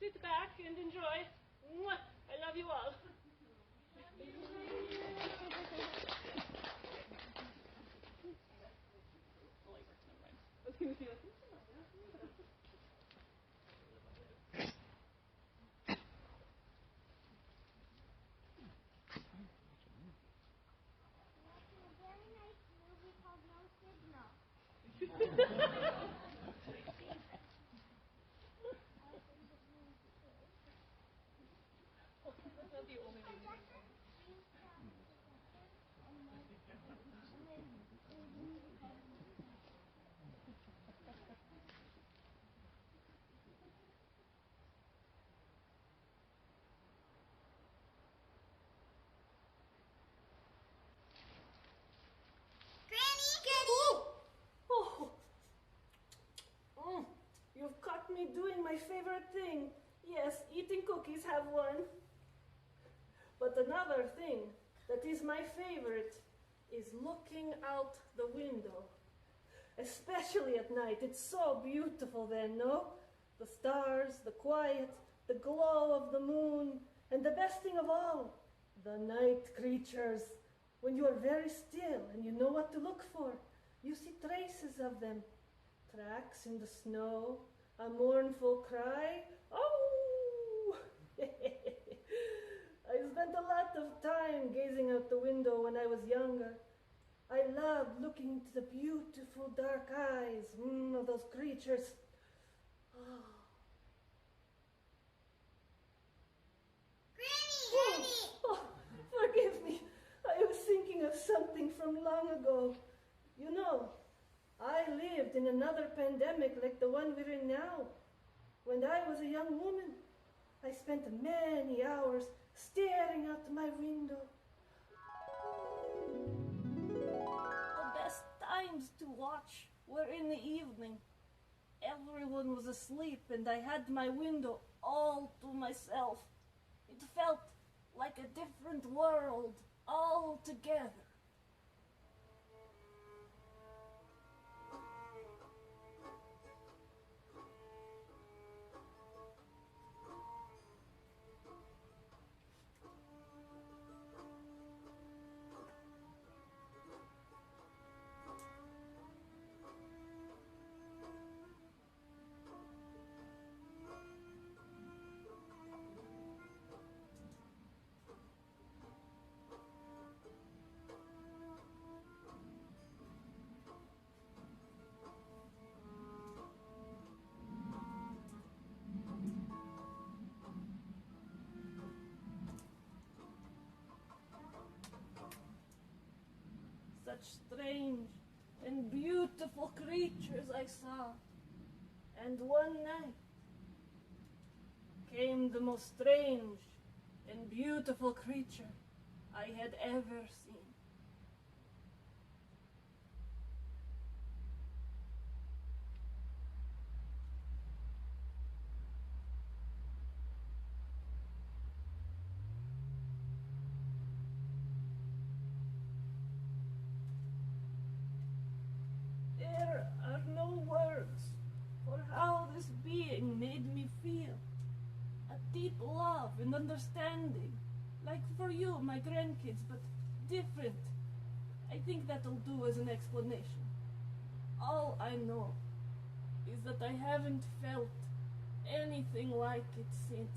sit back and enjoy. Mwah. I love you all. me doing my favorite thing. Yes, eating cookies have one. But another thing that is my favorite is looking out the window. Especially at night. It's so beautiful then, no? The stars, the quiet, the glow of the moon, and the best thing of all, the night creatures. When you are very still and you know what to look for, you see traces of them. Tracks in the snow, a mournful cry. Oh! I spent a lot of time gazing out the window when I was younger. I loved looking into the beautiful dark eyes of those creatures. Oh. Granny! Oh, forgive me. I was thinking of something from long ago. You know, I lived in another pandemic like the one we're in now. When I was a young woman, I spent many hours staring out my window. The best times to watch were in the evening. Everyone was asleep and I had my window all to myself. It felt like a different world altogether. Such strange and beautiful creatures I saw. And one night came the most strange and beautiful creature I had ever seen. There are no words for how this being made me feel. A deep love and understanding, like for you, my grandkids, but different. I think that'll do as an explanation. All I know is that I haven't felt anything like it since.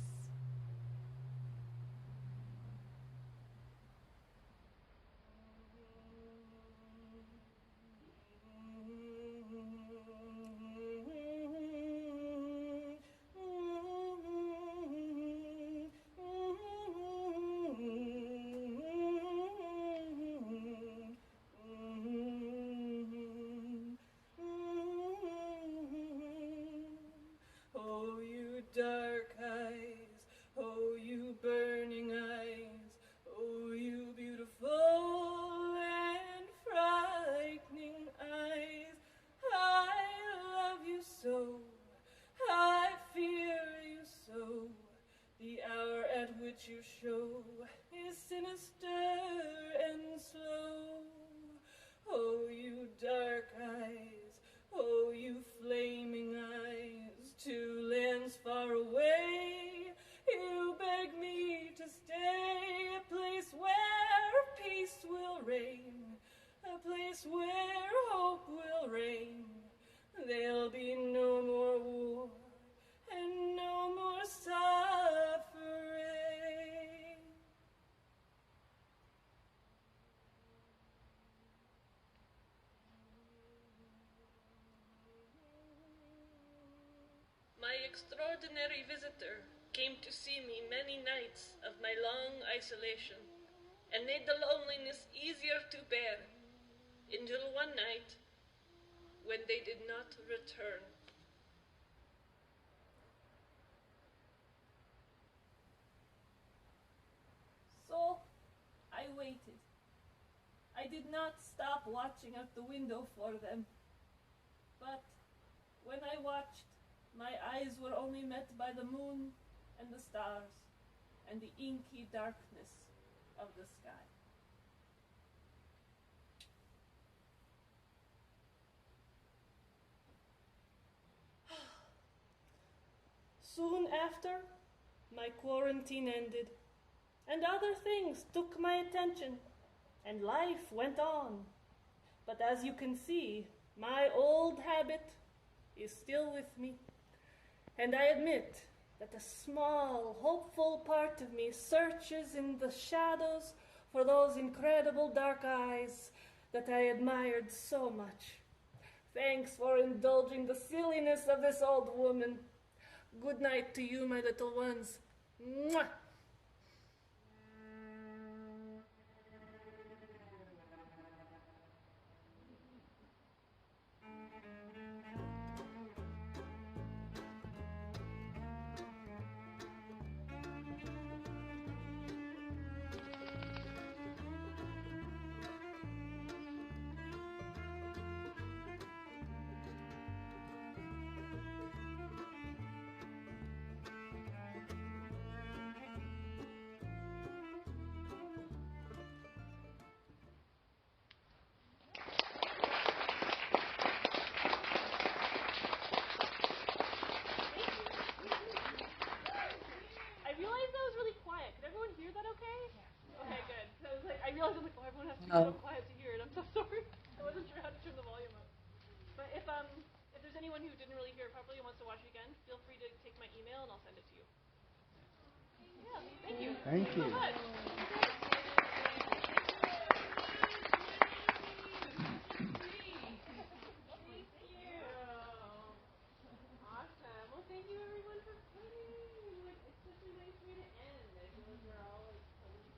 Oh, you dark eyes, oh, you burning eyes, oh, you beautiful and frightening eyes. I love you so, I fear you so. The hour at which you show is sinister and slow. Oh, you dark eyes, oh, you flaming eyes, to lands far away, you beg me to stay, a place where peace will reign, a place where hope will reign. There'll be no more war and no more suffering. My extraordinary visitor came to see me many nights of my long isolation and made the loneliness easier to bear until one night when they did not return. So I waited. I did not stop watching out the window for them. But when I watched, my eyes were only met by the moon and the stars and the inky darkness of the sky. Soon after, my quarantine ended, and other things took my attention, and life went on. But as you can see, my old habit is still with me, and I admit that a small, hopeful part of me searches in the shadows for those incredible dark eyes that I admired so much. Thanks for indulging the silliness of this old woman. Good night to you, my little ones. Mwah! I realized that was really quiet. Could everyone hear that okay? Yeah. Okay, good. So I was like, I realized I was like, oh, everyone has to be so quiet to hear it. I'm so sorry. I wasn't sure how to turn the volume up. But if there's anyone who didn't really hear it properly and wants to watch it again, feel free to take my email and I'll send it to you. Yeah, thank you. Thank you. So much. Awesome. Well, thank you everyone for coming. It's such a nice way to end. I feel like we're all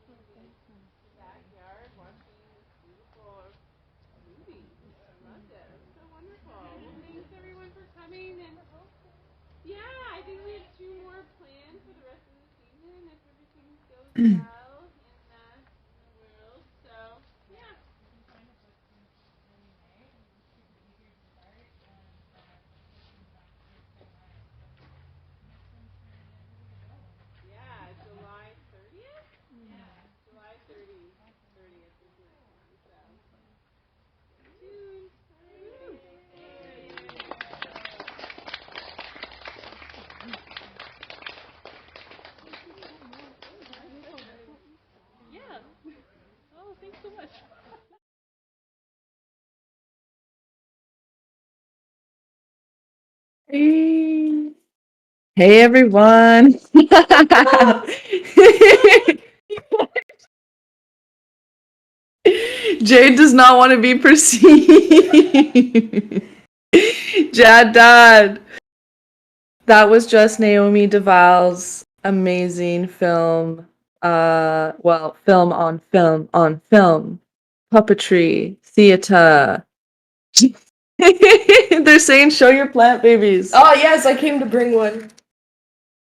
like in the backyard watching this beautiful movie. I loved it. It was so wonderful. Well, thanks everyone for coming. And yeah, I think we have 2 more planned for the rest of the season if everything goes well in the world. So yeah. Yeah, July 30th? Yeah. July 30th is next one, so stay tuned. Yeah. Oh, thanks so much. Hey everyone. Jade does not want to be perceived. Jad Dad. That was just Naomi Duval's amazing film. Film on film on film. Puppetry, theater. They're saying show your plant babies. Oh yes, I came to bring one.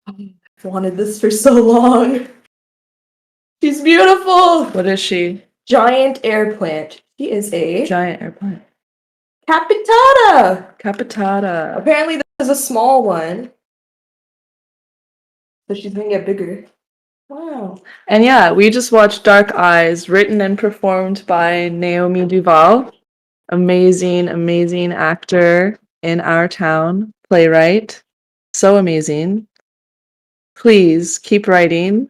I've wanted this for so long. She's beautiful. What is she? Giant air plant. She is a Giant air plant. capitata. Capitata. Apparently this is a small one. So she's gonna get bigger. Wow. And yeah, we just watched Dark Eyes, written and performed by Naomi Duval. Amazing, amazing actor in our town, playwright. So amazing. Please keep writing.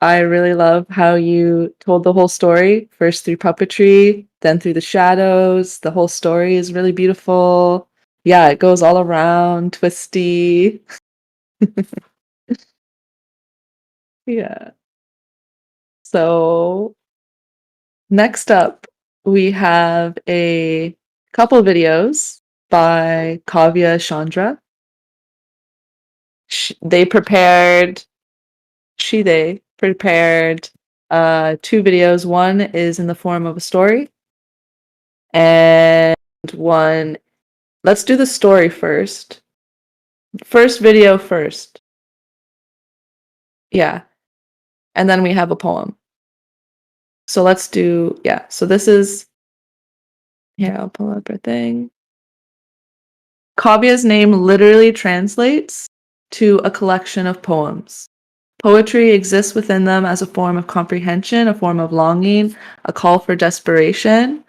I really love how you told the whole story, first through puppetry, then through the shadows. The whole story is really beautiful. Yeah, it goes all around, twisty. Yeah. So next up, we have a couple videos by Kavya Chandra. They prepared 2 videos. One is in the form of a story, and one, let's do the story first. First video first. Yeah. And then we have a poem. So let's do, so this is, here, I'll pull up our thing. Kavya's name literally translates to a collection of poems. Poetry exists within them as a form of comprehension, a form of longing, a call for desperation.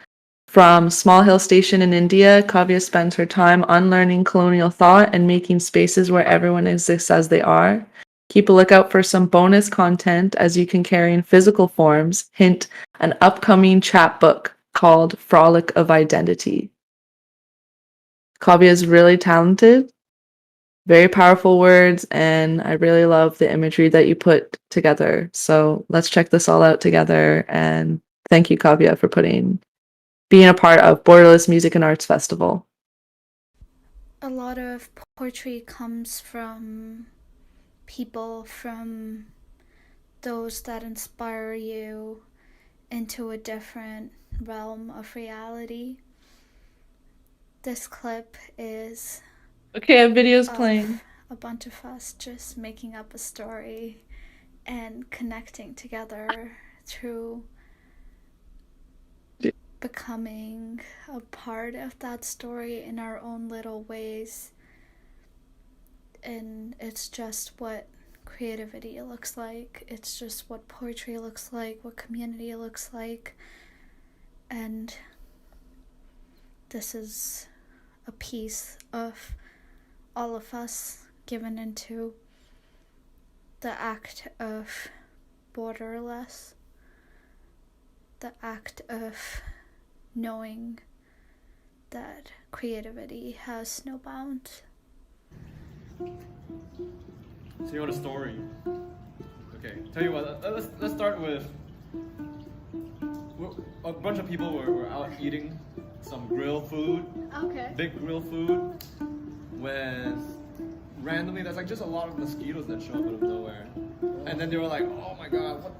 From Small Hill Station in India, Kavya spends her time unlearning colonial thought and making spaces where everyone exists as they are. Keep a lookout for some bonus content as you can carry in physical forms, hint, an upcoming chapbook called Frolic of Identity. Kavya is really talented, very powerful words, and I really love the imagery that you put together. So let's check this all out together. And thank you, Kavya, for being a part of Borderless Music and Arts Festival. A lot of poetry comes from people, from those that inspire you into a different realm of reality. This clip is okay, a video's playing. A bunch of us just making up a story and connecting together through becoming a part of that story in our own little ways. And it's just what creativity looks like. It's just what poetry looks like, what community looks like. And this is a piece of all of us given into the act of Borderless, the act of knowing that creativity has no bounds. So you want a story? Okay, tell you what, let's start with, a bunch of people were out eating some grill food. Okay. Big grill food. When randomly there's like just a lot of mosquitoes that show up out of nowhere. And then they were like, oh my god, what?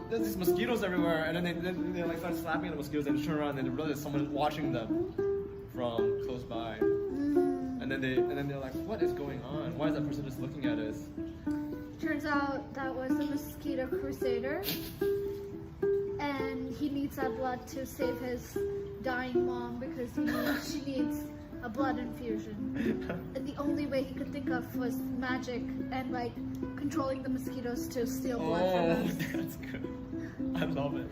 There's these mosquitoes everywhere. And then they like start slapping at the mosquitoes and turn around and they realize someone watching them from close by. And then they're like, what is going on? Why is that person just looking at us? Turns out that was a mosquito crusader. And he needs that blood to save his dying mom because she needs a blood infusion. And the only way he could think of was magic and like controlling the mosquitoes to steal blood from us. That's good. I love it.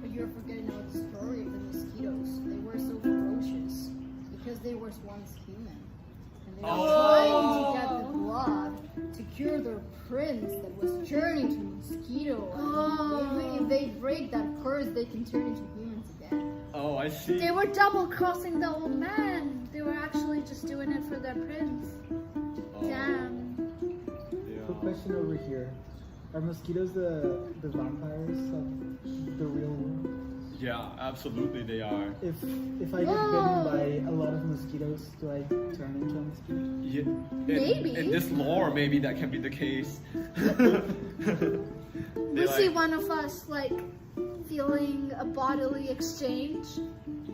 But you're forgetting about the story of the mosquitoes. They were so ferocious because they were once human. And they were trying to get the blood to cure their prince that was turning to mosquito. And if they break that curse, they can turn into humans again. Oh, I see. They were double crossing the old man. They were actually just doing it for their prince. Damn. Quick question over here. Are mosquitoes the vampires of the real world? Yeah, absolutely they are. If I get bitten by a lot of mosquitoes, do I turn into a mosquito? Yeah, Maybe. In this lore, maybe that can be the case. We see one of us like feeling a bodily exchange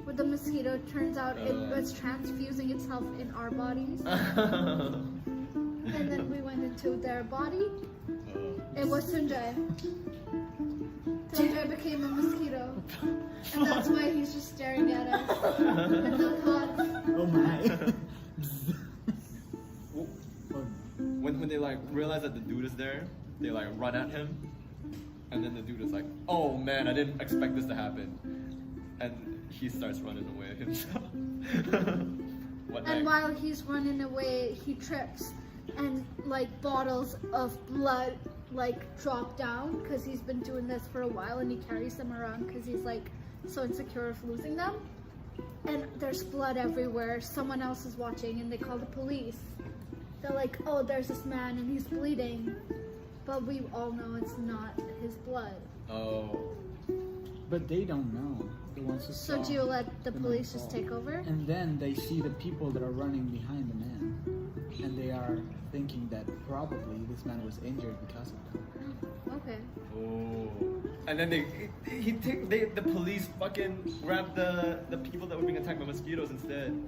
with the mosquito. Turns out it was transfusing itself in our bodies. And then we went into their body. It was Sunjay. Sunjay became a mosquito. And that's why he's just staring at us. And the thoughts. Oh my. When they like realize that the dude is there, they like run at him. And then the dude is like, oh man, I didn't expect this to happen. And he starts running away himself. And while he's running away, he trips and like bottles of blood like drop down because he's been doing this for a while and he carries them around because he's like so insecure of losing them. And there's blood everywhere. Someone else is watching and they call the police. They're like, oh, there's this man and he's bleeding. But we all know it's not his blood. Oh. But they don't know. The ones who So saw do you let the man police just fall. take over? And then they see the people that are running behind the man. And they are thinking that probably this man was injured because of that. Okay. Oh. And then the police fucking grab the people that were being attacked by mosquitoes instead.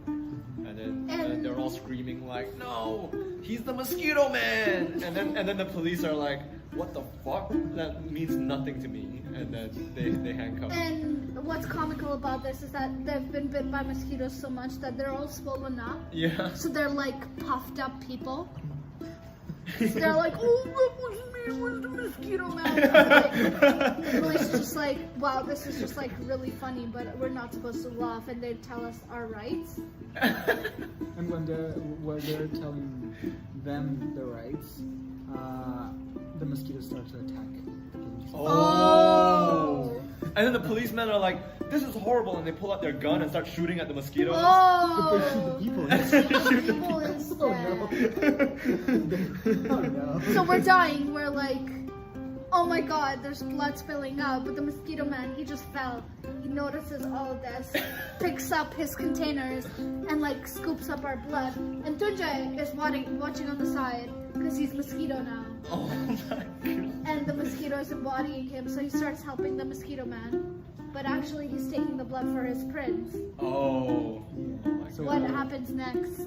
And then they're all screaming like, no, he's the mosquito man. And then the police are like, what the fuck? That means nothing to me. And then they handcuff me. And what's comical about this is that they've been bit by mosquitoes so much that they're all swollen up. Yeah. So they're like puffed up people. So they're like, oh, that was me, where's the mosquito man? The police is just like, wow, this is just like really funny, but we're not supposed to laugh, and they tell us our rights. And when they're telling them the rights, the mosquitoes start to attack the police. Oh. And then the policemen are like, this is horrible, and they pull out their gun and start shooting at the mosquitoes. Oh. But they shoot the people. Shoot the people instead. Oh no. So we're dying. We're like, oh my god, there's blood spilling out. But the mosquito man, he just fell. He notices all of this, picks up his containers, and like scoops up our blood. And Tunjay is watching on the side because he's mosquito now. Oh my god. And the mosquito is embodying him, so he starts helping the mosquito man. But actually, he's taking the blood for his prince. Oh. Yeah. So what happens next?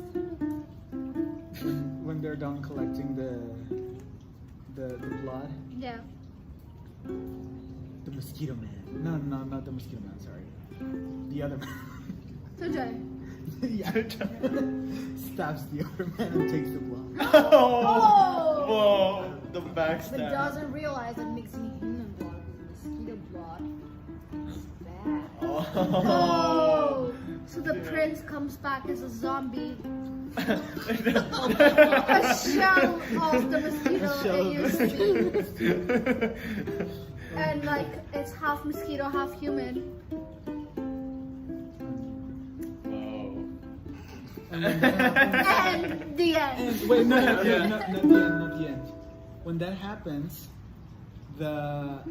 When they're done collecting the blood, Yeah. the mosquito man. No, not the mosquito man. Sorry, the other man. Tunjay. Yeah. Stabs the other man and takes the blood. Oh. Whoa. The But backstab. doesn't realize that mixing human blood with mosquito blood is bad. Oh. So the prince comes back as a zombie. A shell of the mosquito it used to be. And like it's half mosquito, half human. Whoa. And when that happens, And the end. wait, no, not the end. When that happens, the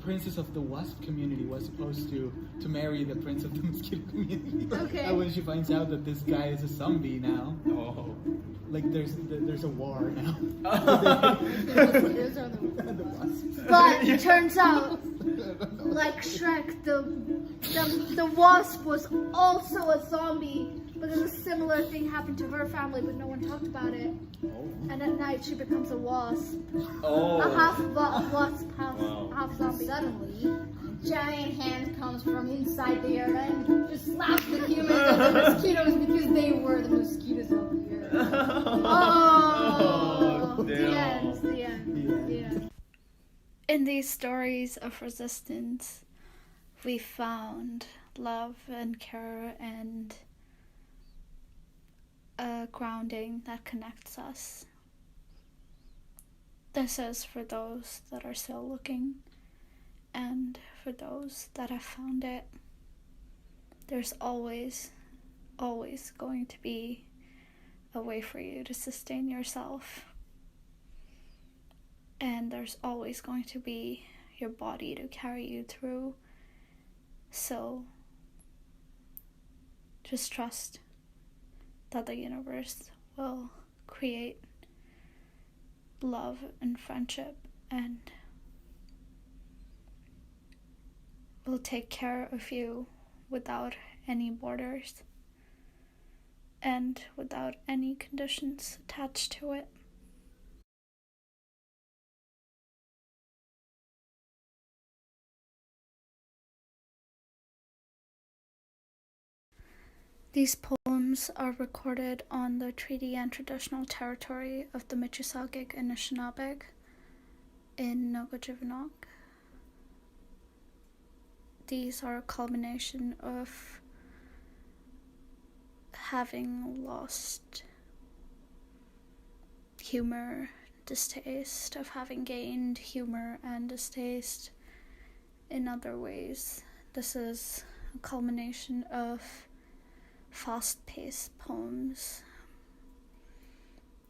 princess of the wasp community was supposed to marry the prince of the mosquito community. Okay. And when she finds out that this guy is a zombie now, Oh. like there's a war now. Mosquitoes are the wasps. But it turns out, like Shrek, the wasp was also a zombie. But then a similar thing happened to her family, but no one talked about it. And at night she becomes a wasp. Oh. A half wasp, Wow. half zombie. Suddenly, a giant hand comes from inside the earth and just slaps the humans and the mosquitoes because they were the mosquitoes of the earth. Oh, the damn. end, the end, the end. In these stories of resistance, we found love and care and a grounding that connects us. This is for those that are still looking, and for those that have found it. There's always going to be a way for you to sustain yourself. And there's always going to be your body to carry you through. So just trust that the universe will create love and friendship and will take care of you without any borders and without any conditions attached to it. These poems are recorded on the treaty and traditional territory of the Mississauga and Anishinaabe in Nogojivanok. These are a culmination of having lost humor, distaste, of having gained humor and distaste in other ways. This is a culmination of fast-paced poems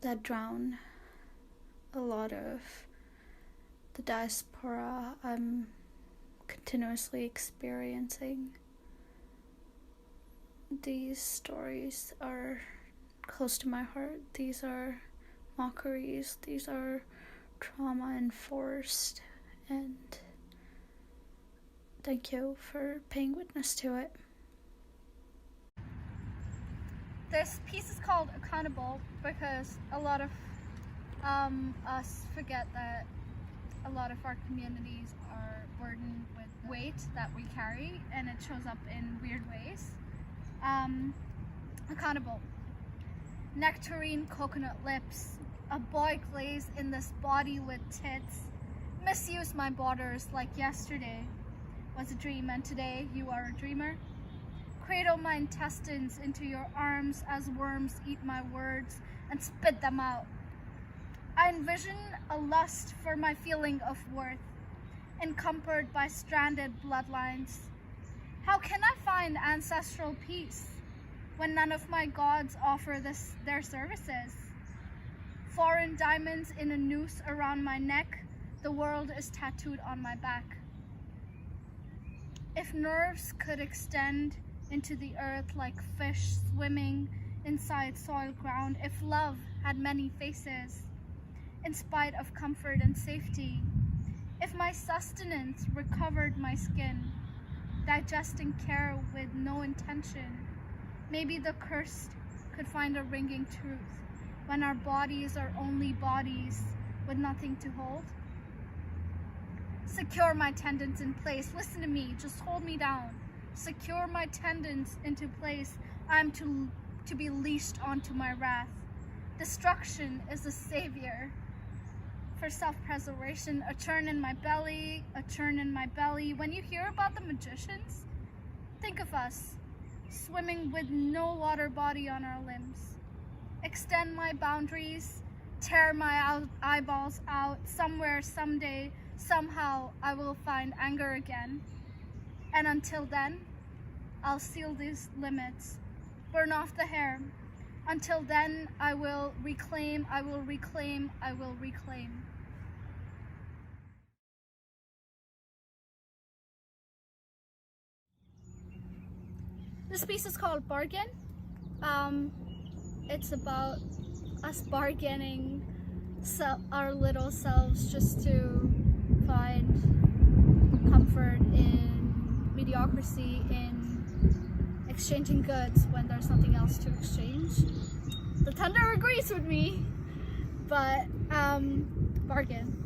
that drown a lot of the diaspora I'm continuously experiencing. These stories are close to my heart. These are mockeries. These are trauma-enforced, and thank you for paying witness to it. This piece is called Accountable because a lot of us forget that a lot of our communities are burdened with weight that we carry, and it shows up in weird ways. Accountable. Nectarine coconut lips. A boy glazed in this body with tits. Misuse my borders like yesterday was a dream, and today you are a dreamer. Cradle my intestines into your arms as worms eat my words and spit them out. I envision a lust for my feeling of worth, encumbered by stranded bloodlines. How can I find ancestral peace when none of my gods offer their services? Foreign diamonds in a noose around my neck, the world is tattooed on my back. If nerves could extend into the earth like fish swimming inside soil ground, if love had many faces, in spite of comfort and safety, if my sustenance recovered my skin, digesting care with no intention, maybe the cursed could find a ringing truth when our bodies are only bodies with nothing to hold. Secure my tendons in place. Listen to me, just hold me down. Secure my tendons into place. I'm to be leashed onto my wrath. Destruction is a savior for self-preservation. A churn in my belly, a churn in my belly. When you hear about the magicians, think of us, swimming with no water body on our limbs. Extend my boundaries, tear my eyeballs out. Somewhere, someday, somehow, I will find anger again. And until then, I'll seal these limits, burn off the hair. Until then, I will reclaim, I will reclaim, I will reclaim. This piece is called Bargain. It's about us bargaining our little selves just to find comfort in mediocrity, in exchanging goods when there's nothing else to exchange. The thunder agrees with me, but bargain.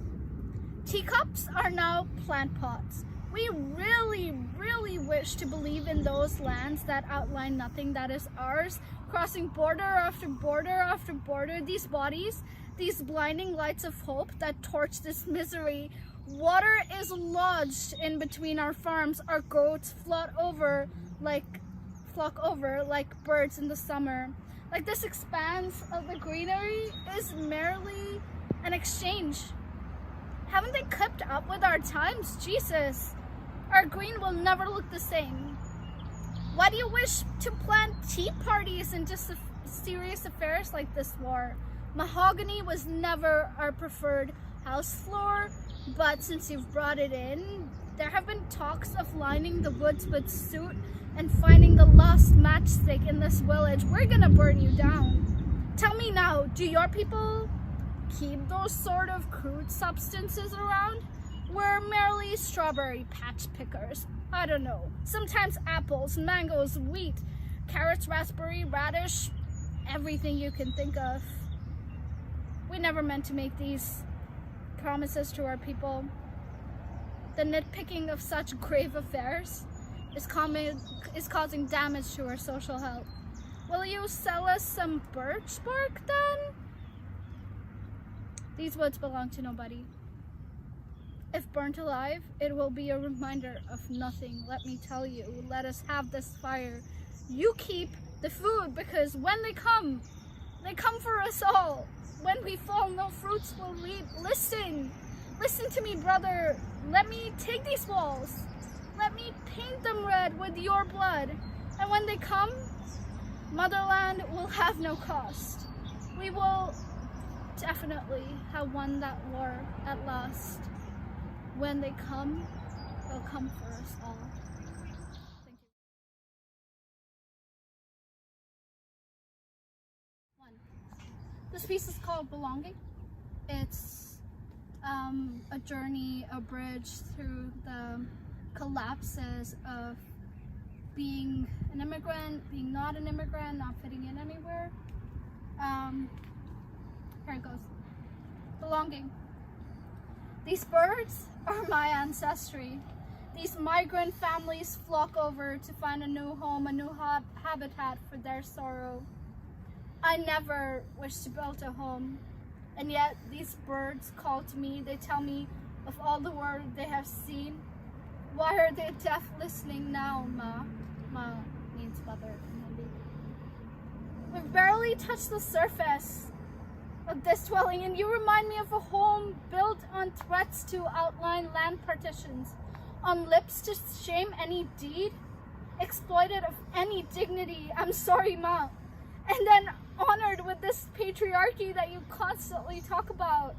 Teacups are now plant pots. We really, really wish to believe in those lands that outline nothing that is ours, crossing border after border after border, these bodies, these blinding lights of hope that torch this misery. Water is lodged in between our farms. Our goats flock over like birds in the summer. Like this expanse of the greenery is merely an exchange. Haven't they kept up with our times? Jesus, our green will never look the same. Why do you wish to plan tea parties into serious affairs like this war? Mahogany was never our preferred house floor, but since you've brought it in, there have been talks of lining the woods with soot and finding the lost matchstick in this village. We're gonna burn you down. Tell me now, do your people keep those sort of crude substances around? We're merely strawberry patch pickers. I don't know. Sometimes apples, mangoes, wheat, carrots, raspberry, radish, everything you can think of. We never meant to make these promises to our people. The nitpicking of such grave affairs is causing damage to our social health. Will you sell us some birch bark then? These woods belong to nobody. If burnt alive, it will be a reminder of nothing. Let me tell you, let us have this fire. You keep the food, because when they come for us all. When we fall, no fruits will reap. Listen to me, brother. Let me take these walls. Let me paint them red with your blood. And when they come, motherland will have no cost. We will definitely have won that war at last. When they come, they'll come for us all. Thank you. 1. This piece is called Belonging. It's a journey, a bridge through the collapses of being an immigrant, being not an immigrant, not fitting in anywhere. Here it goes. belonging. These birds are my ancestry. These migrant families flock over to find a new home, a new habitat for their sorrow. I never wish to build a home, and yet these birds call to me. They tell me of all the world they have seen. Why are they deaf listening now, Ma? Ma means mother in Hindi. We've barely touched the surface of this dwelling, and you remind me of a home built on threats to outline land partitions, on lips to shame any deed, exploited of any dignity. I'm sorry, Ma. And then honored with this patriarchy that you constantly talk about.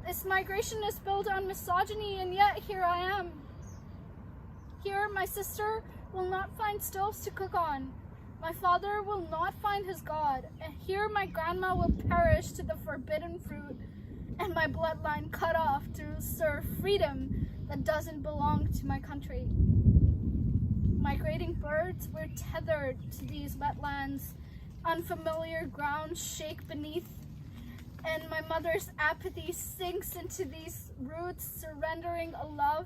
This migration is built on misogyny, and yet here I am. Here, my sister will not find stoves to cook on. My father will not find his God. And here, my grandma will perish to the forbidden fruit, and my bloodline cut off to serve freedom that doesn't belong to my country. Migrating birds, we're tethered to these wetlands. Unfamiliar ground shake beneath, and my mother's apathy sinks into these roots, surrendering a love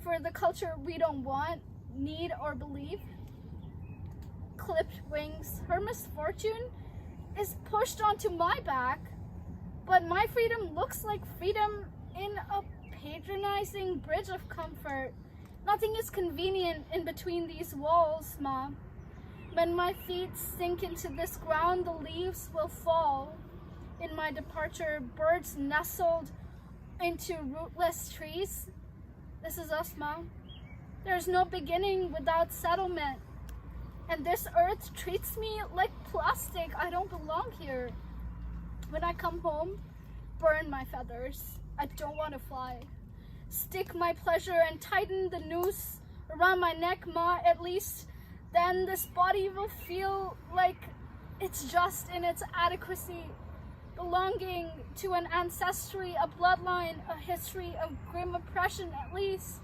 for the culture we don't want, need, or believe. Clipped wings, her misfortune is pushed onto my back, but my freedom looks like freedom in a patronizing bridge of comfort. Nothing is convenient in between these walls, Ma. When my feet sink into this ground, the leaves will fall. In my departure, birds nestled into rootless trees. This is us, Ma. There's no beginning without settlement. And this earth treats me like plastic. I don't belong here. When I come home, burn my feathers. I don't want to fly. Stick my pleasure and tighten the noose around my neck, Ma. At least then this body will feel like it's just in its adequacy, belonging to an ancestry, a bloodline, a history of grim oppression. At least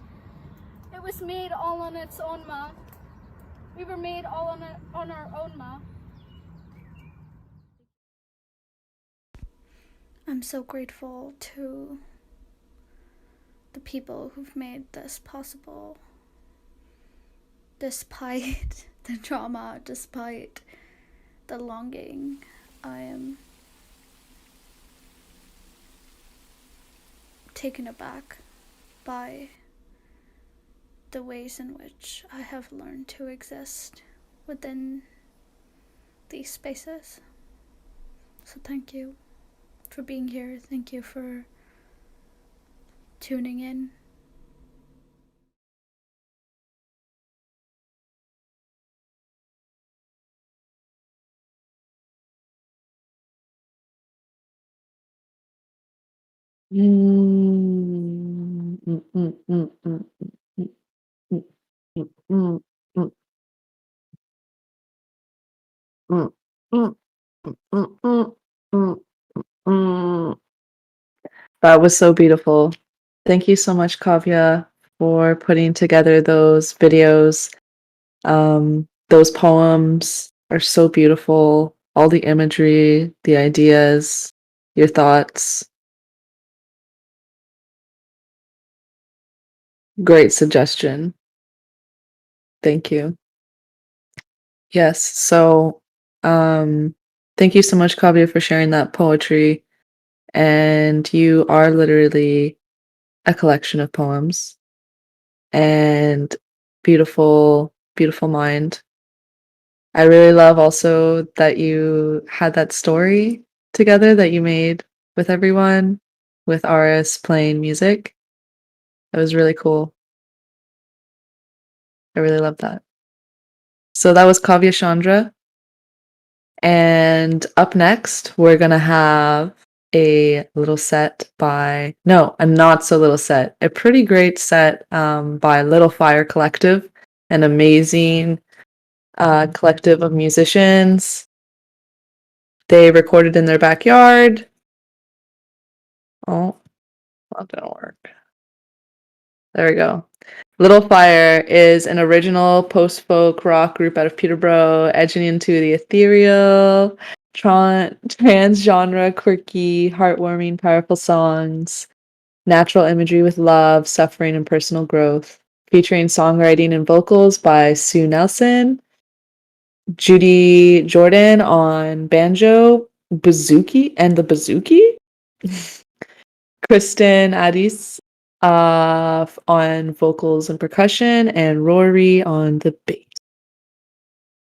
it was made all on its own, Ma. We were made all on our own, Ma. I'm so grateful to the people who've made this possible. Despite the trauma, despite the longing, I am taken aback by the ways in which I have learned to exist within these spaces. So thank you for being here. Thank you for tuning in. That was so beautiful. Thank you so much, Kavya, for putting together those videos. Those poems are so beautiful. All the imagery, the ideas, your thoughts. Great suggestion. Thank you. Yes, so thank you so much, Kavya, for sharing that poetry. And you are literally a collection of poems and beautiful, beautiful mind. I really love also that you had that story together that you made with everyone, with Aris playing music. That was really cool. I really love that. So that was Kavya Chandra. And up next, we're going to have a little set by, no, a not so little set, a pretty great set by Little Fire Collective, an amazing collective of musicians. They recorded in their backyard. Oh, that didn't work. There we go. Little Fire is an original post-folk rock group out of Peterborough, edging into the ethereal. trans-genre, quirky, heartwarming, powerful songs, natural imagery with love, suffering, and personal growth, featuring songwriting and vocals by Sue Nelson, Judy Jordan on banjo, bouzouki, and the bouzouki, Kristen Addis on vocals and percussion, and Rory on the bass.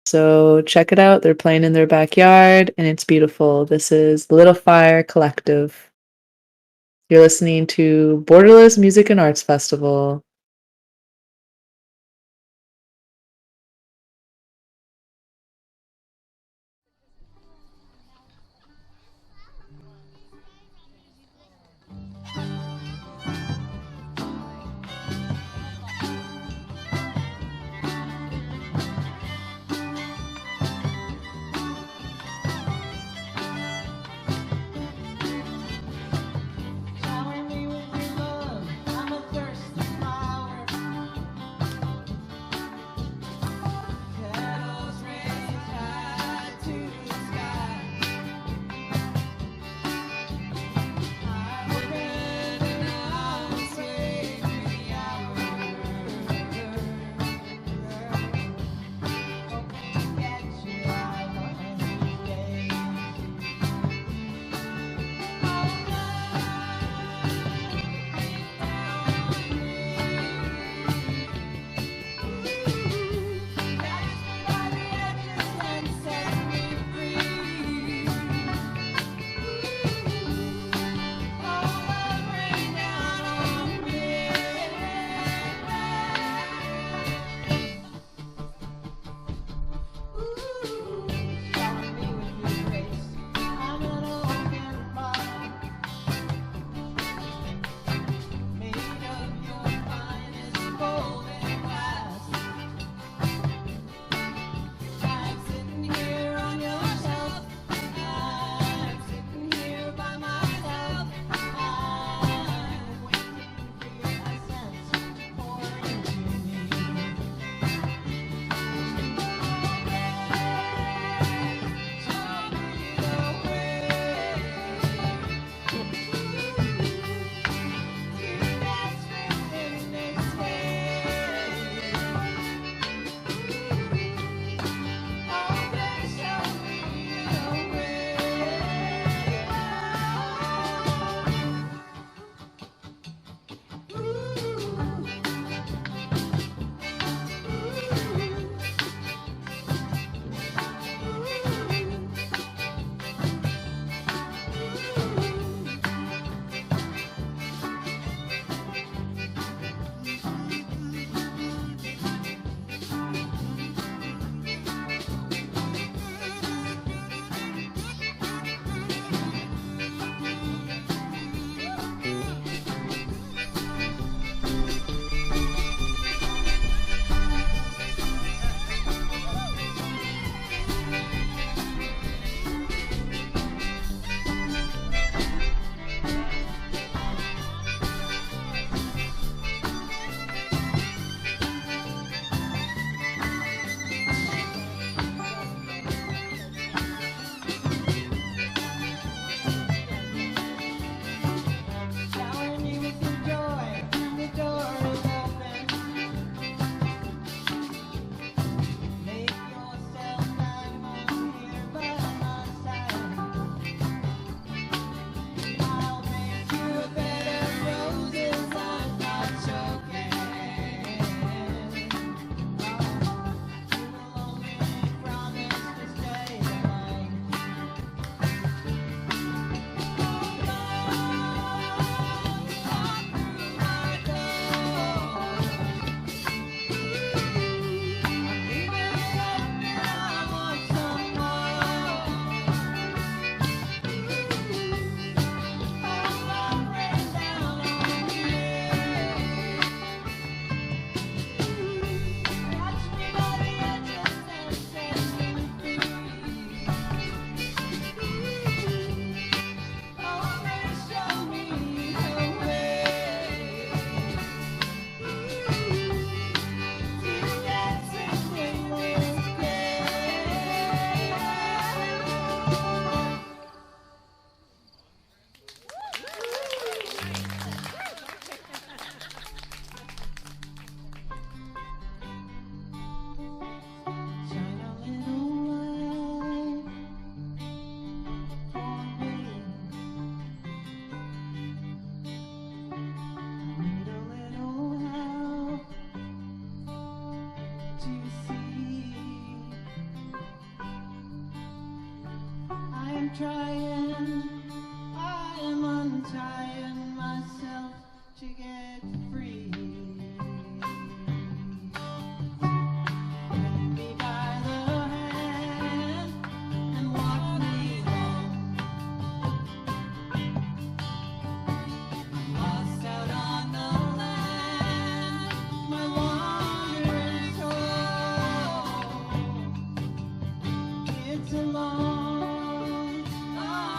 So check it out. They're playing in their backyard, and it's beautiful. This is Little Fire Collective. You're listening to Borderless Music and Arts Festival. Shower me with your love, I'm a thirsty fire. trying, I am untying myself to get free. Take me by the hand and walk me home. I'm lost out on the land, my wandering soul. It's a long, long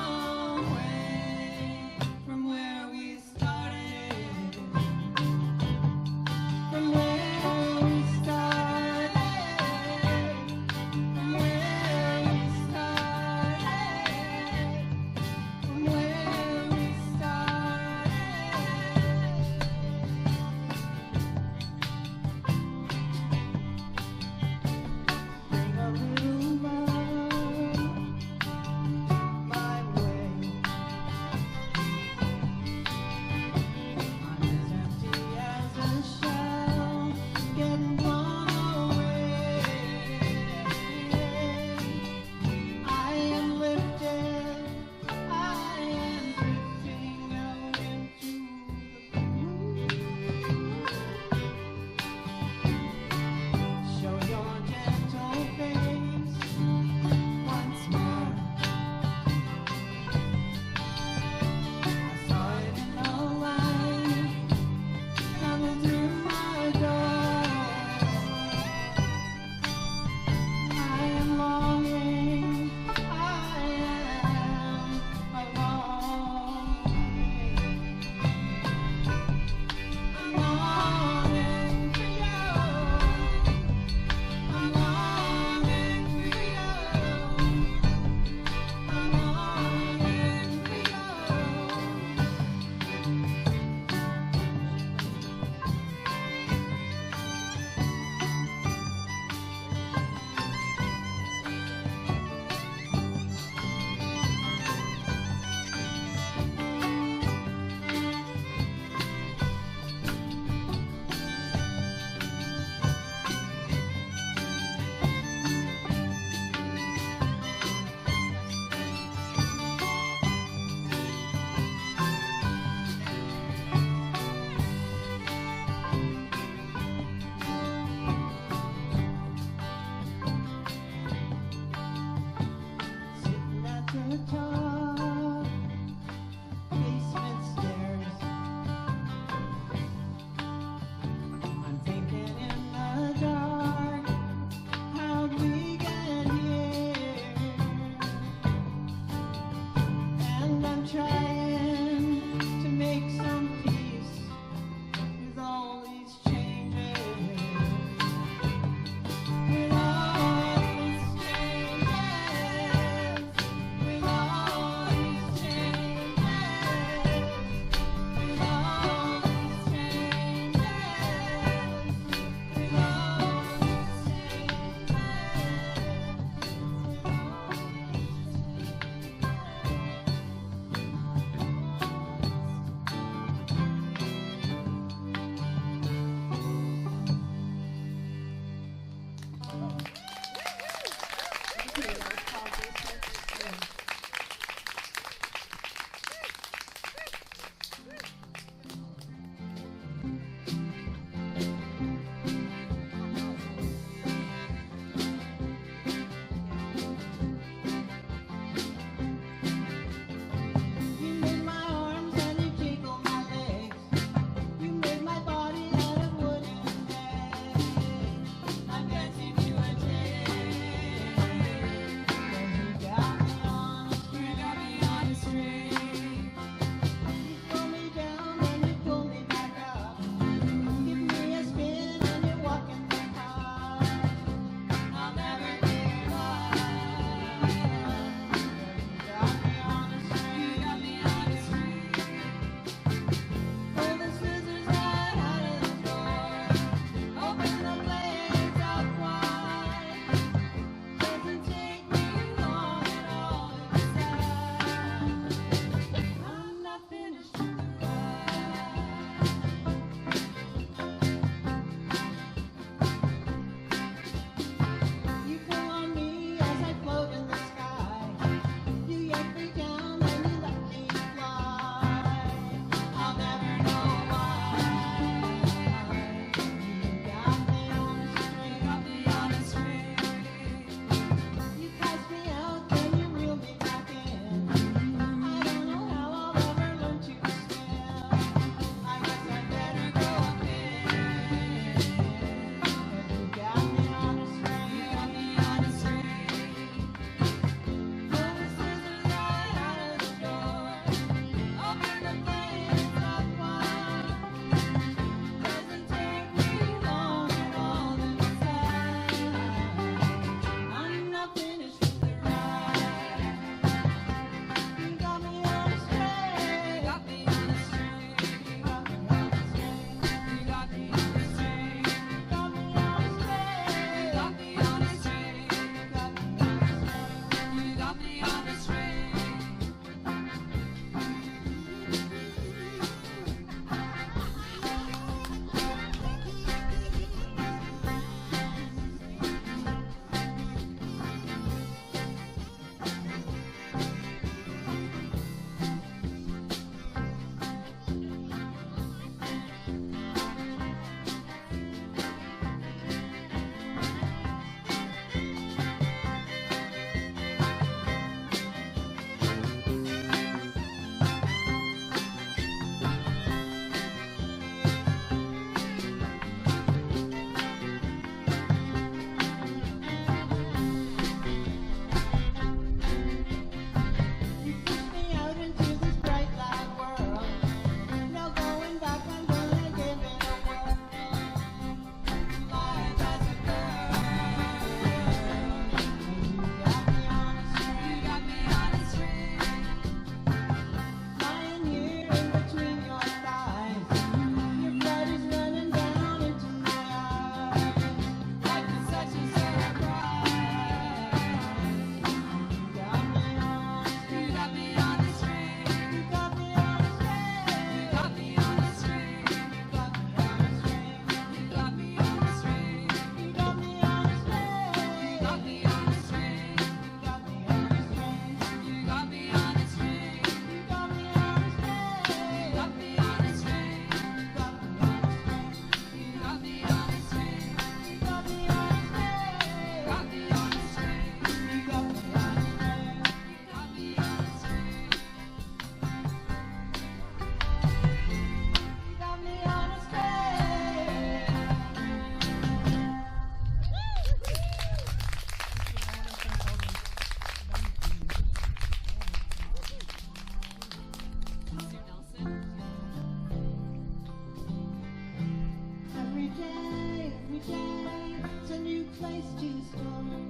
every day, it's a new place to start.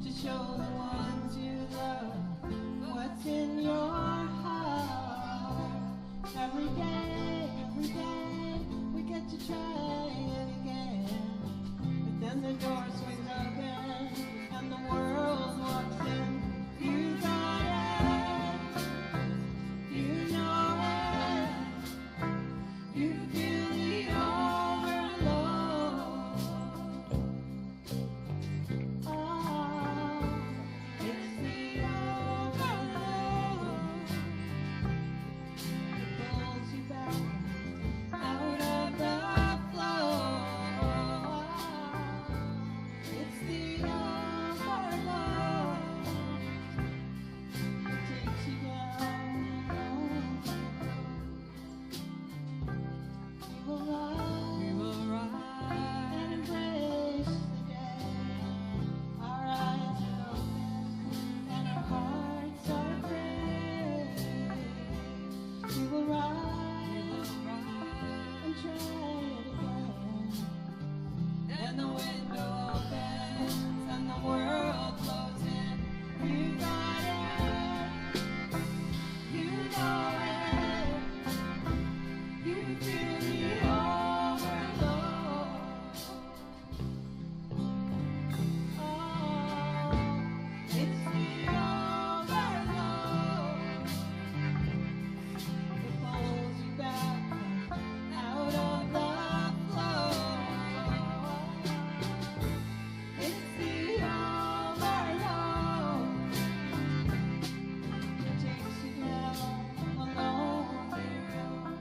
To show the ones you love what's in your heart. Every day, we get to try it again. But then the door swings open and the world walks in. You got it, you know it. You feel the overload. Oh, it's the overload. It pulls you back out of the flow. It's the overload. It takes you down. We will rise and embrace the day. Our eyes are open and our hearts are brave. We will rise and try it again. And the window opens and the world flows in. You got it, you know it. You feel the overload. Oh, it's the overload. It pulls you back out of the flow. It's the overload. It takes you down a lonely road.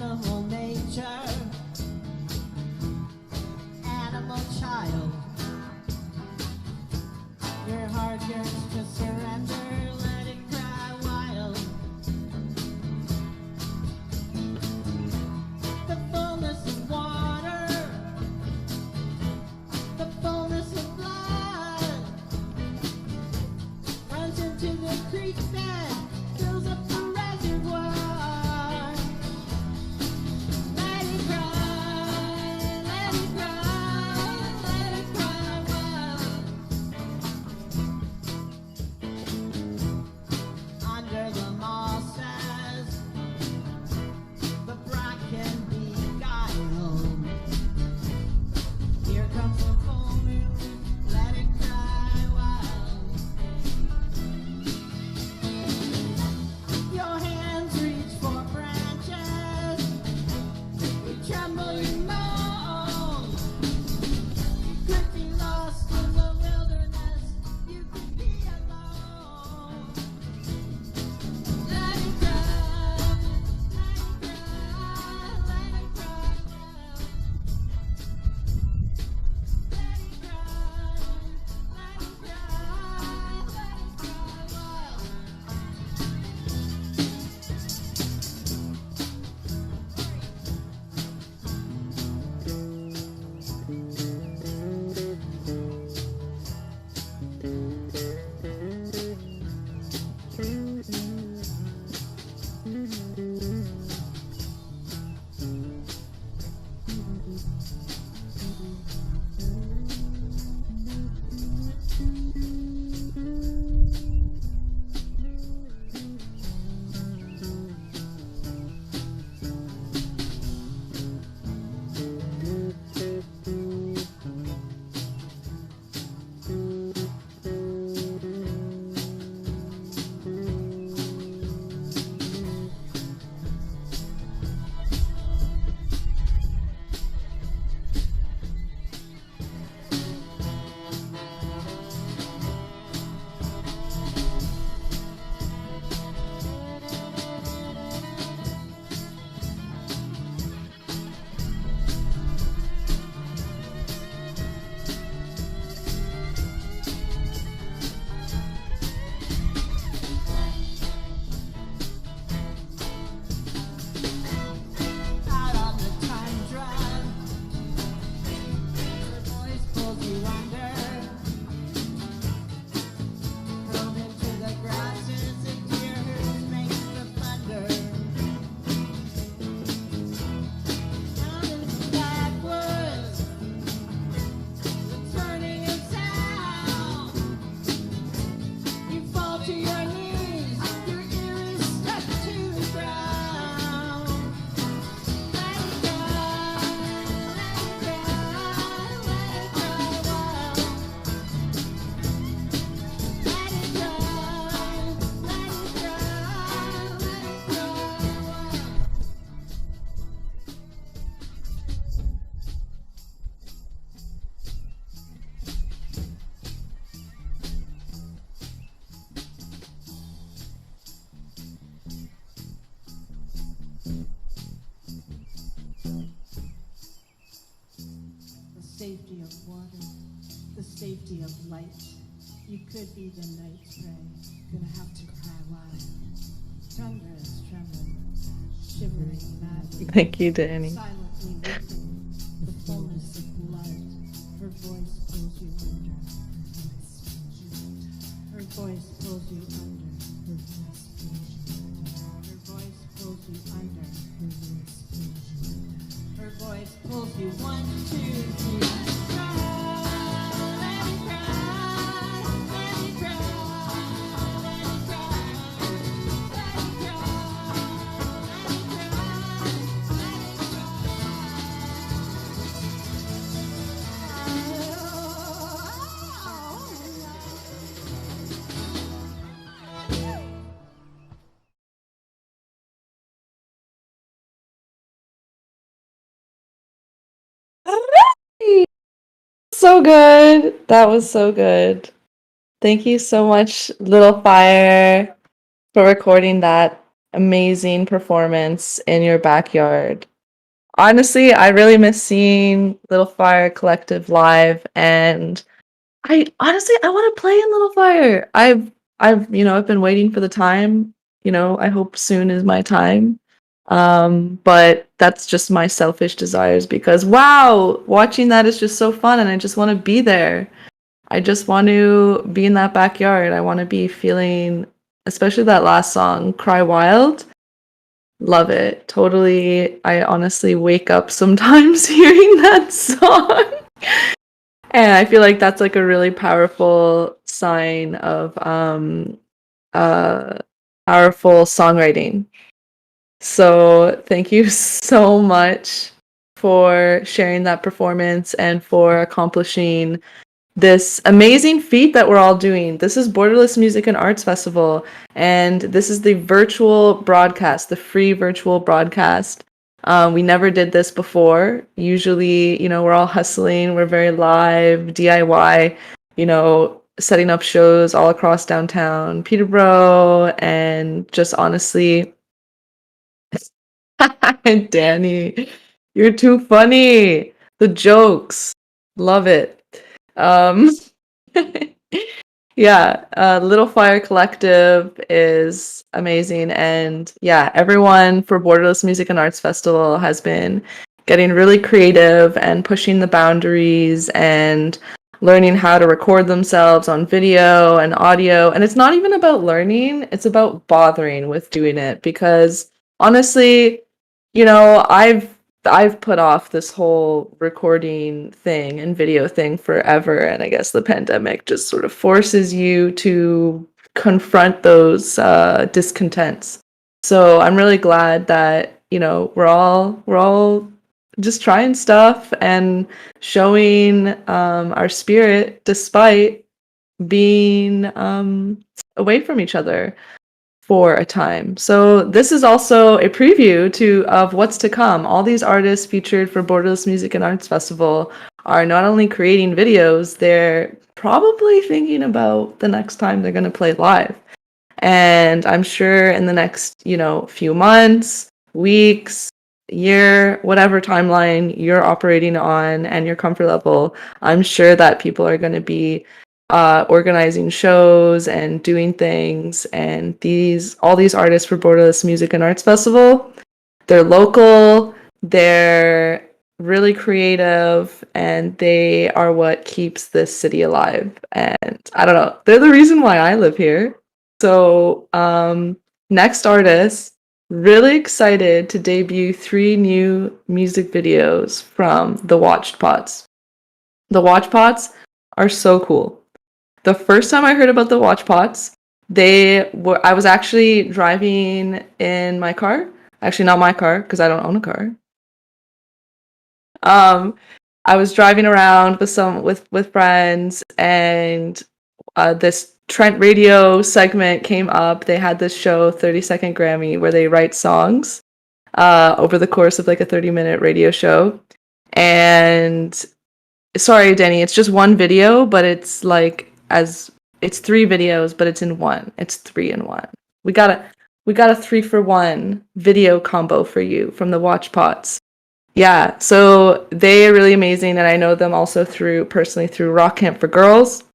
Animal nature, animal child. Your heart yearns to surrender, let it cry wild. The fullness of water, the fullness of blood, runs into the creek bed, fills up the reservoir. Let it safety of water, the safety of light. You could be the night's prey, gonna have to cry wild. Tundra is trembling, shivering madly. Thank you, Danny. Silently weeping, the fullness of blood. Her voice pulls you under, her voice pulls you under, her voice pulls you under, her voice pulls you 1, 2, 3. So good. That was so good. Thank you so much, Little Fire, for recording that amazing performance in your backyard. Honestly, I really miss seeing Little Fire Collective live, and I want to play in Little Fire. I've been waiting for the time. I hope soon is my time. But that's just my selfish desires because wow, watching that is just so fun, and I just want to be there. I just want to be in that backyard. I want to be feeling, especially that last song, Cry Wild. Love it. Totally. I honestly wake up sometimes hearing that song. And I feel like that's like a really powerful sign of uh powerful songwriting. So thank you so much for sharing that performance and for accomplishing this amazing feat that we're all doing. This is Borderless Music and Arts Festival, and this is the virtual broadcast, the free virtual broadcast. We never did this before. Usually, we're all hustling, we're very live, DIY, setting up shows all across downtown Peterborough, and just honestly, Danny, you're too funny. The jokes, love it. Um, yeah, Little Fire Collective is amazing, and yeah, everyone for Borderless Music and Arts Festival has been getting really creative and pushing the boundaries and learning how to record themselves on video and audio. And it's not even about learning, it's about bothering with doing it because honestly, I've put off this whole recording thing and video thing forever, and I guess the pandemic just sort of forces you to confront those discontents. So I'm really glad that we're all just trying stuff and showing our spirit despite being away from each other for a time. So this is also a preview of what's to come. All these artists featured for Borderless Music and Arts Festival are not only creating videos, they're probably thinking about the next time they're going to play live. And I'm sure in the next, few months, weeks, year, whatever timeline you're operating on and your comfort level, I'm sure that people are going to be organizing shows and doing things. And all these artists for Borderless Music and Arts Festival, they're local, they're really creative, and they are what keeps this city alive. And I don't know, they're the reason why I live here. So next artist, really excited to debut 3 new music videos from the Watched Pots. The Watch Pots are so cool. The first time I heard about the Watch Pots, I was actually driving in my car. Actually, not my car, because I don't own a car. I was driving around with friends, and this Trent Radio segment came up. They had this show, 30-Second Grammy, where they write songs over the course of like a 30-minute radio show. And sorry, Danny, it's just one video, but it's it's 3 videos, but it's in one. It's 3 in 1. We got a 3-for-1 video combo for you from the Watch Pots. Yeah, so they're really amazing, and I know them also personally through Rock Camp for Girls.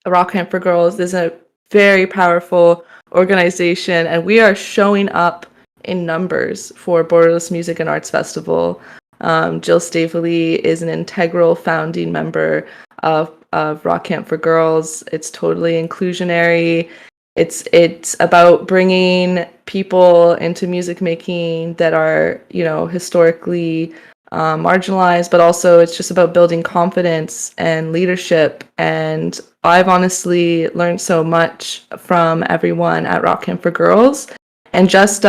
Rock Camp for Girls is a very powerful organization, and we are showing up in numbers for Borderless Music and Arts Festival. Jill Staveley is an integral founding member of Rock Camp for Girls. It's totally inclusionary. It's about bringing people into music making that are, historically marginalized, but also it's just about building confidence and leadership. And I've honestly learned so much from everyone at Rock Camp for Girls, and just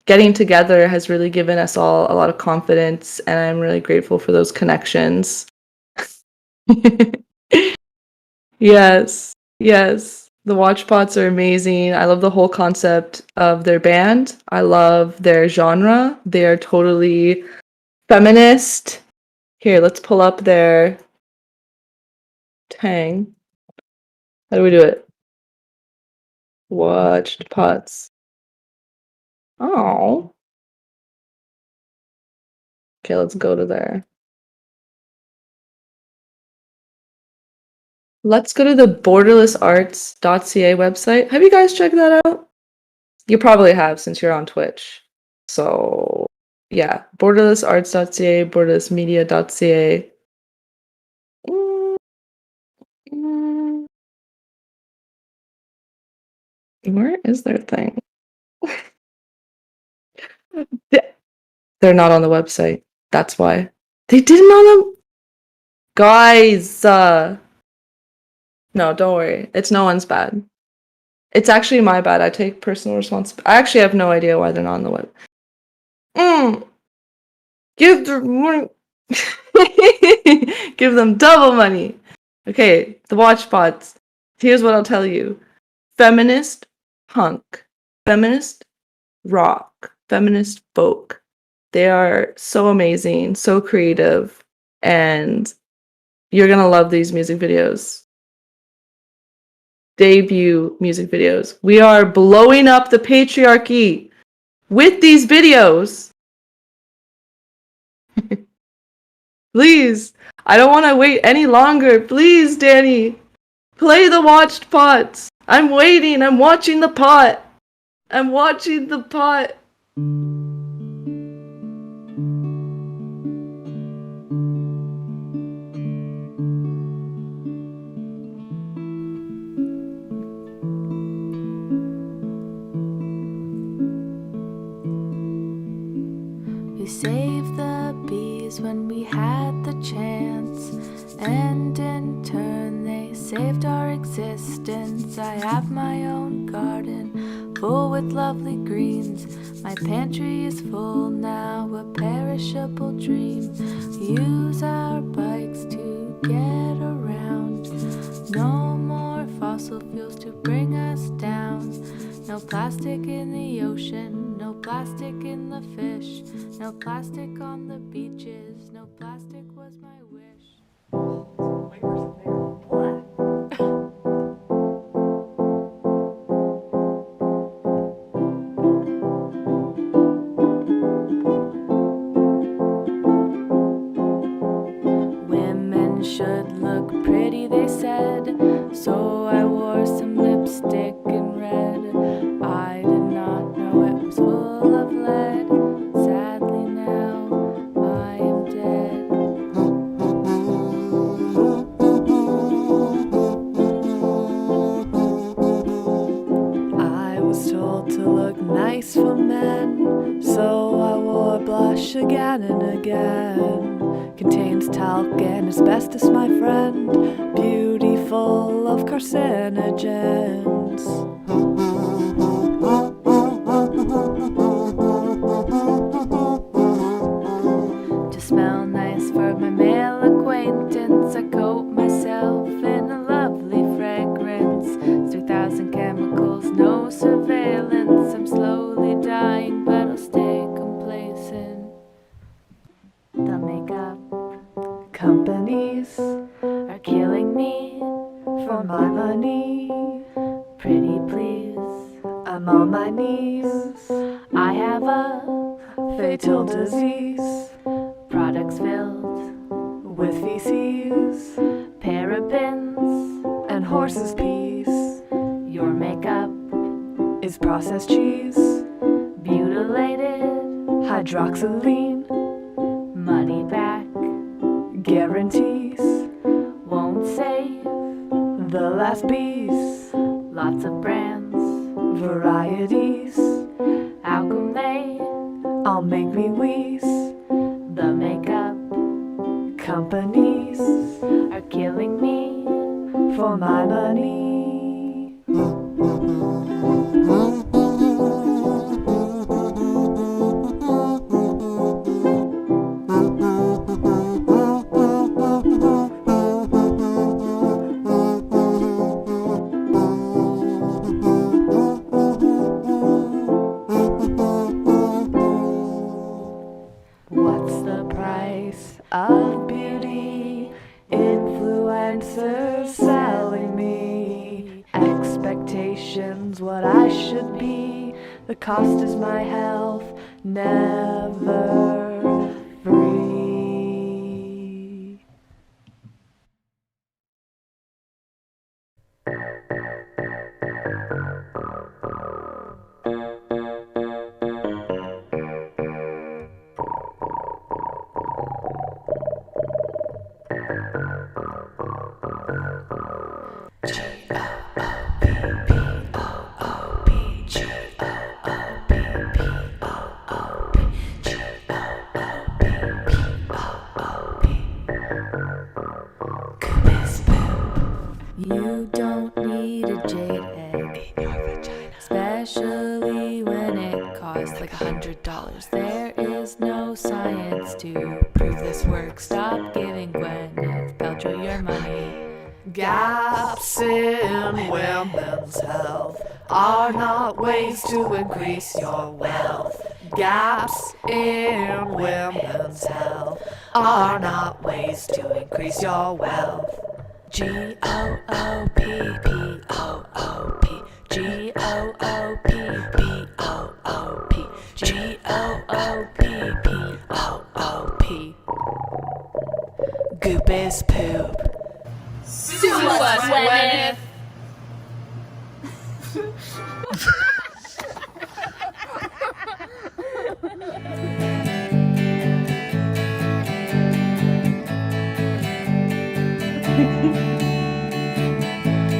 getting together has really given us all a lot of confidence, and I'm really grateful for those connections. Yes, yes. The watch pots are amazing. I love the whole concept of their band. I love their genre. They are totally feminist. Here, let's pull up their Tang. How do we do it? Watched pots. Oh. Okay, let's go to there. Let's go to the borderlessarts.ca website. Have you guys checked that out? You probably have since you're on Twitch. So, yeah, borderlessarts.ca, borderlessmedia.ca. Where is their thing? They're not on the website. That's why. They didn't on them? Guys, no, don't worry. It's no one's bad. It's actually my bad. I take personal responsibility. I actually have no idea why they're not on the web. Give them money. Give them double money. Okay, the watch pots. Here's what I'll tell you. Feminist punk. Feminist rock. Feminist folk. They are so amazing, so creative, and you're gonna love these music videos. Debut music videos. We are blowing up the patriarchy with these videos. Please, I don't want to wait any longer. Please, Danny, play the watched pots. I'm waiting. I'm watching the pot. I'm watching the pot. We saved the bees when we had the chance, and in turn they saved our existence. I have my own garden, full with lovely greens. My pantry is full now, a perishable dream. Use our bikes to get around. No more fossil fuels to bring us down. No plastic in the ocean, no plastic in the fish, no plastic on the beaches, no plastic was my wish. Women should look pretty, they said, so I wore some lipstick in red. I did not know it was full of lead. Sadly now I am dead. I was told to look nice for men, so I wore blush again and again. Contains talc and asbestos, my friend, beauty full of carcinogens. To smell nice for my male acquaintance, I coat myself in a lovely fragrance. 3,000 chemicals, no surveillance. I'm slowly dying, but I'll stay complacent. The makeup companies are killing me for my money. Pretty please, I'm on my knees. I have a fatal disease, products filled with feces, parabens, and horse's peas. Your makeup is processed cheese, butylated hydroxylene, money back guarantees won't save the last bees. Lots of brands, varieties. How come they all make me wheeze? The makeup companies are killing me for my money. What's the price of beauty? Influencers selling me expectations, what I should be. The cost is my health, never free. You don't need a jade egg in your vagina, especially when it costs like $100. There is no science to prove this works. Stop giving Gwyneth Paltrow your money. Gaps in women's health are not ways to increase your wealth. Gaps in women's health are not ways to increase your wealth. G-O-O-P-P-O-O-P, G-O-O-P-P-O-O-P, G-O-O-P-P-O-O-P. Goop is poop. Sue us, Gwyneth!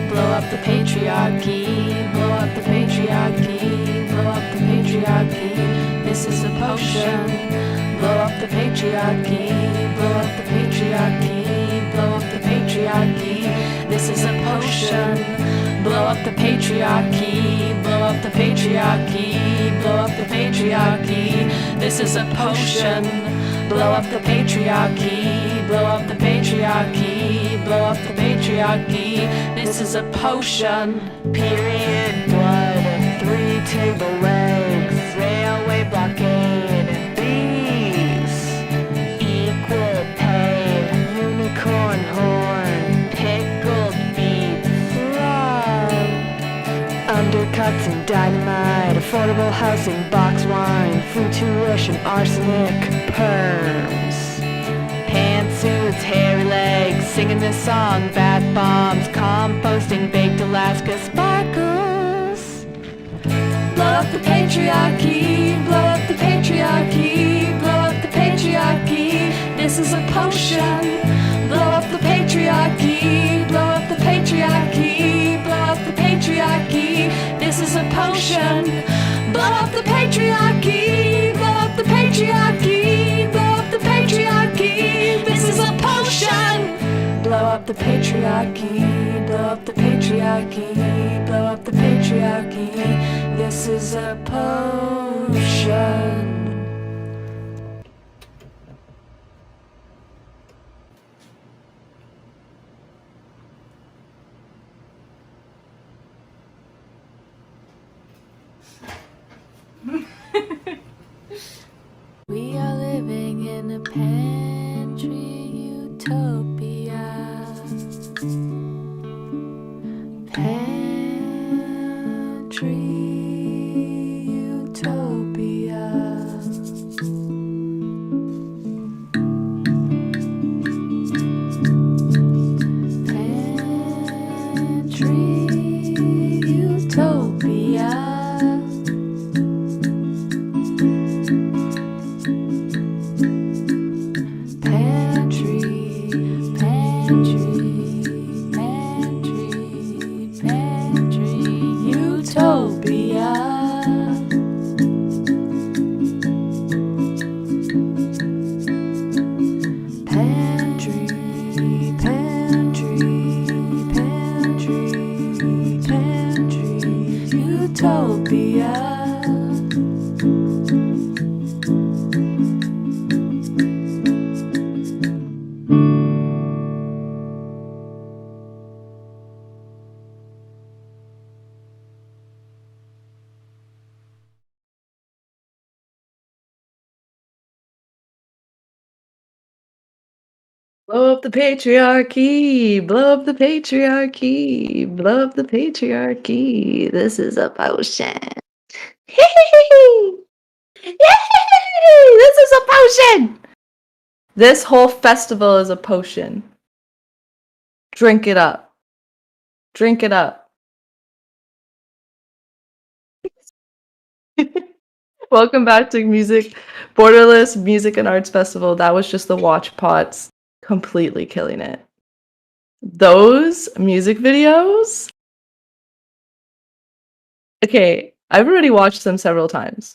Blow up the patriarchy, blow up the patriarchy, blow up the patriarchy. This is a potion. Blow up the patriarchy, blow up the patriarchy, blow up the patriarchy. This is a potion. Blow up the patriarchy, blow up the patriarchy, blow up the patriarchy. This is a potion. Blow up the patriarchy, blow up the patriarchy, blow up the patriarchy. This is a potion. Period blood, 3 table legs, railway blockade, bees, equal pay, unicorn horn, pickled beets, love, undercuts and dynamite, affordable housing, box wine, food tuition, arsenic, perms, pantsuits, hairy legs, singing this song, bath bombs, composting, baked Alaska sparkles. Blow up the patriarchy, blow up the patriarchy, blow up the patriarchy. This is a potion. Blow up the patriarchy, blow up the patriarchy, blow up the patriarchy. This is a potion. Blow up the patriarchy, blow up the patriarchy, blow up the patriarchy. This is a potion. Blow up the patriarchy, blow up the patriarchy, blow up the patriarchy. This is a potion. We are living in a pantry utopia. Pantry utopia. Blow up the patriarchy! Blow up the patriarchy! Blow up the patriarchy! This is a potion. Yay! This is a potion! This whole festival is a potion. Drink it up. Drink it up. Welcome back to Borderless Music and Arts Festival. That was just the watch pots completely killing it. Those music videos. Okay, I've already watched them several times.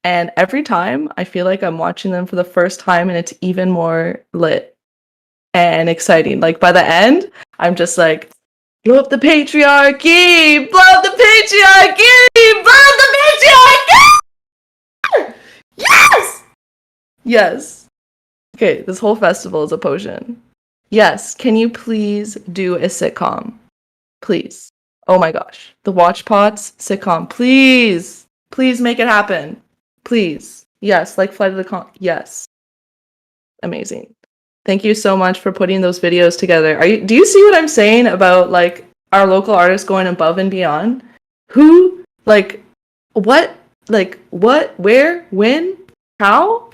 And every time I feel like I'm watching them for the first time and it's even more lit and exciting. Like by the end, I'm just like, blow up the patriarchy! Blow up the patriarchy! Blow up the patriarchy! Yes! Yes. Okay, this whole festival is a potion. Yes, can you please do a sitcom? Please. Oh my gosh. The Watch Pots sitcom. Please. Please make it happen. Please. Yes, like Flight of the Con. Yes. Amazing. Thank you so much for putting those videos together. Do you see what I'm saying about like our local artists going above and beyond? Who, like, what, where, when, how?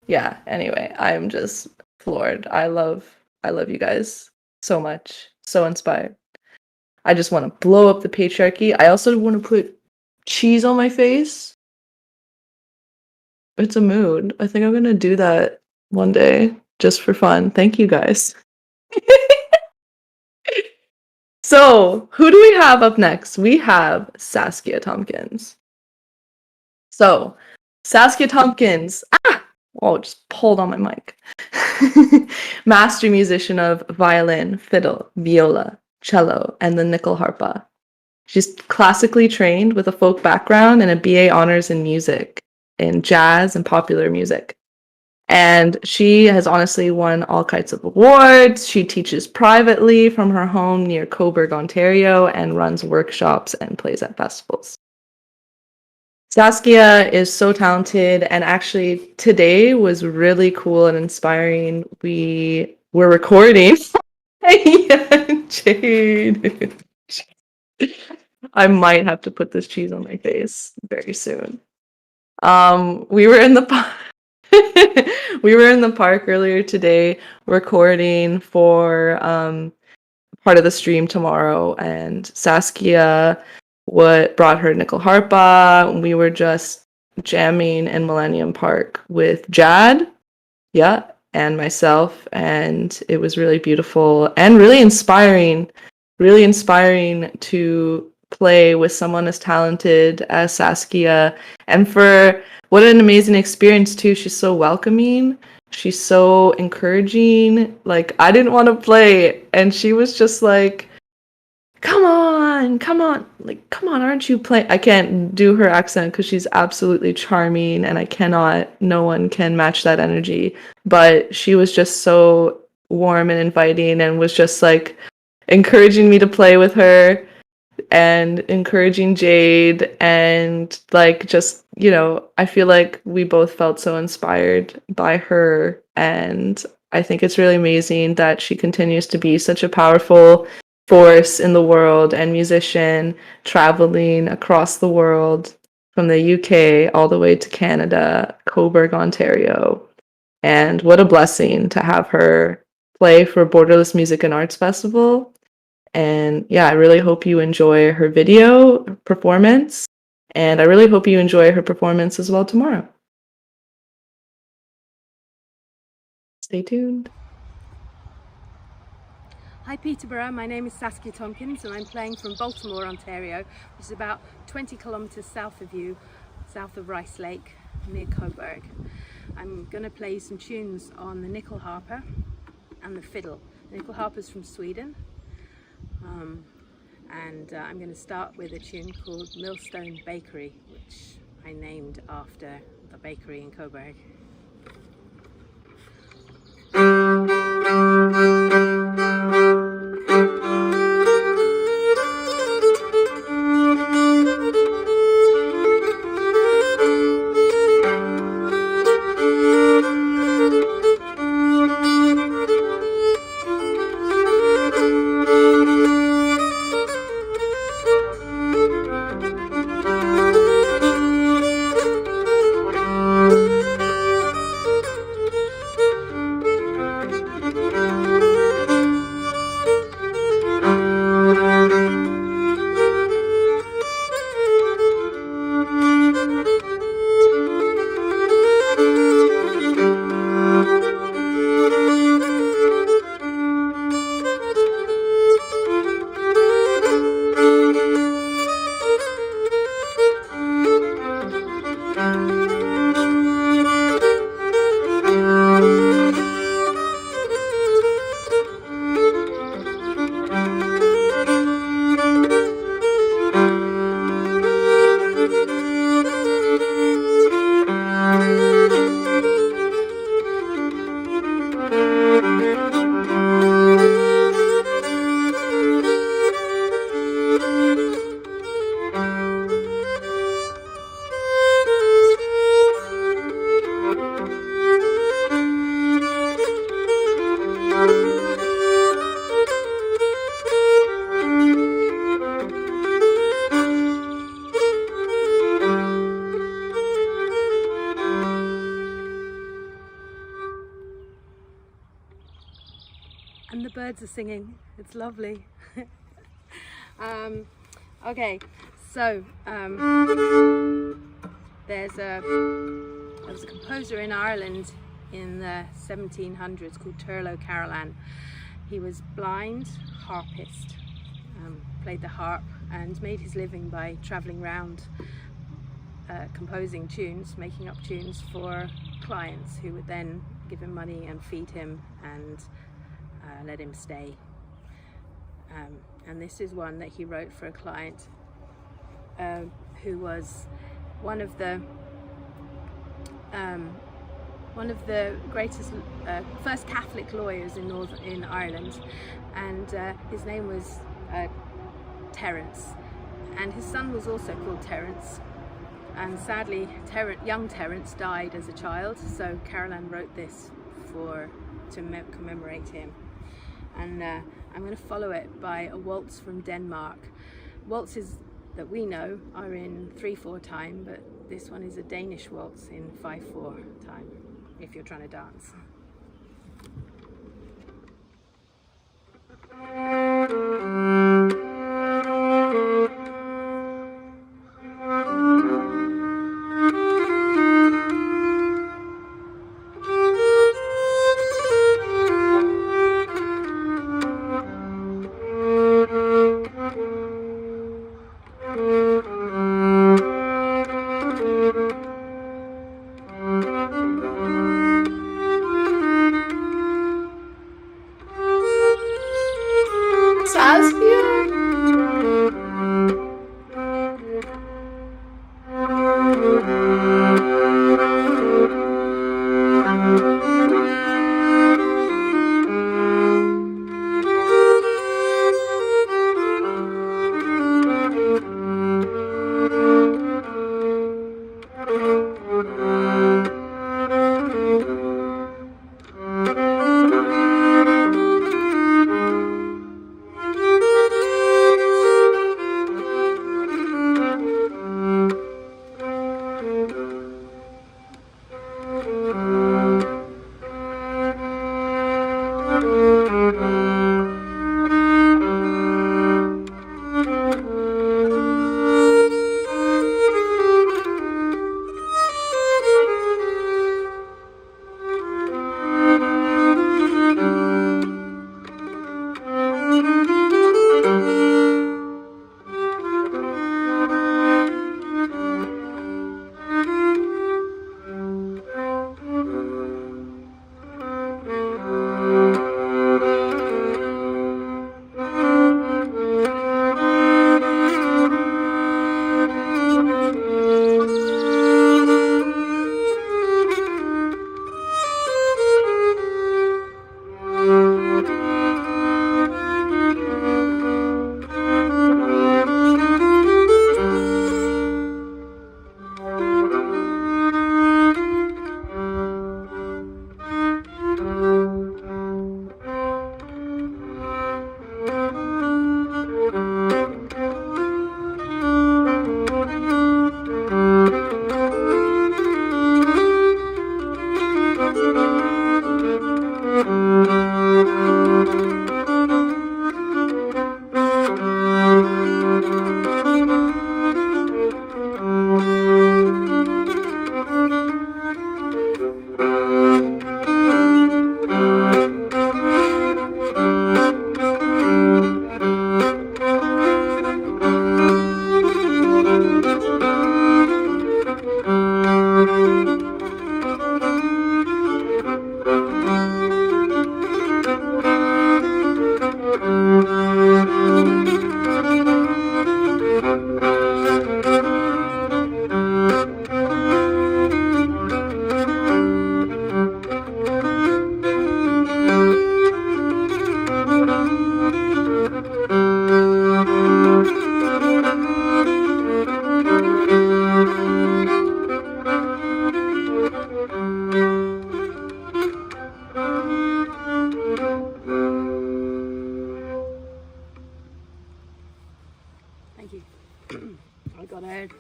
Yeah, anyway, I'm just floored. I love you guys so much. So inspired. I just want to blow up the patriarchy. I also want to put cheese on my face. It's a mood. I think I'm going to do that one day just for fun. Thank you guys. So, who do we have up next? We have Saskia Tompkins. So, Saskia Tompkins. Oh, just pulled on my mic. Master musician of violin, fiddle, viola, cello, and the nickel harpa. She's classically trained with a folk background and a BA honors in music, in jazz and popular music. And she has honestly won all kinds of awards. She teaches privately from her home near Coburg, Ontario, and runs workshops and plays at festivals. Saskia is so talented, and actually today was really cool and inspiring. We were recording. Yeah, Jade. I might have to put this cheese on my face very soon. We were in the we were in the park earlier today recording for part of the stream tomorrow, and Saskia brought her nickel harpa. We were just jamming in Millennium Park with Jad, yeah, and myself, and it was really beautiful and really inspiring to play with someone as talented as Saskia, and for what an amazing experience too. She's so welcoming. She's so encouraging. Like, I didn't want to play, and she was just like, come on, like, come on, aren't you playing? I can't do her accent because she's absolutely charming, and no one can match that energy. But she was just so warm and inviting, and was just like encouraging me to play with her and encouraging Jade, and like, just, I feel like we both felt so inspired by her, and I think it's really amazing that she continues to be such a powerful force in the world and musician, traveling across the world from the UK all the way to Canada, Coburg, Ontario. And what a blessing to have her play for Borderless Music and Arts Festival. And yeah, I really hope you enjoy her video performance. And I really hope you enjoy her performance as well tomorrow. Stay tuned. Hi Peterborough, my name is Saskia Tompkins and I'm playing from Baltimore, Ontario, which is about 20 kilometres south of you, south of Rice Lake, near Coburg. I'm going to play some tunes on the nickel harper and the fiddle. The nickel harper is from Sweden. I'm going to start with a tune called Millstone Bakery, which I named after the bakery in Coburg. and the birds are singing. It's lovely. Okay, so there was a composer in Ireland in the 1700s called Turlo Carolan. He was blind, harpist, played the harp and made his living by travelling around composing tunes, making up tunes for clients who would then give him money and feed him and let him stay. And this is one that he wrote for a client who was one of the greatest first Catholic lawyers in Ireland, and his name was Terence, and his son was also called Terence, and sadly young Terence died as a child, so Carolan wrote this to commemorate him. And I'm going to follow it by a waltz from Denmark. Waltzes that we know are in 3/4 time, but this one is a Danish waltz in 5/4 time, if you're trying to dance.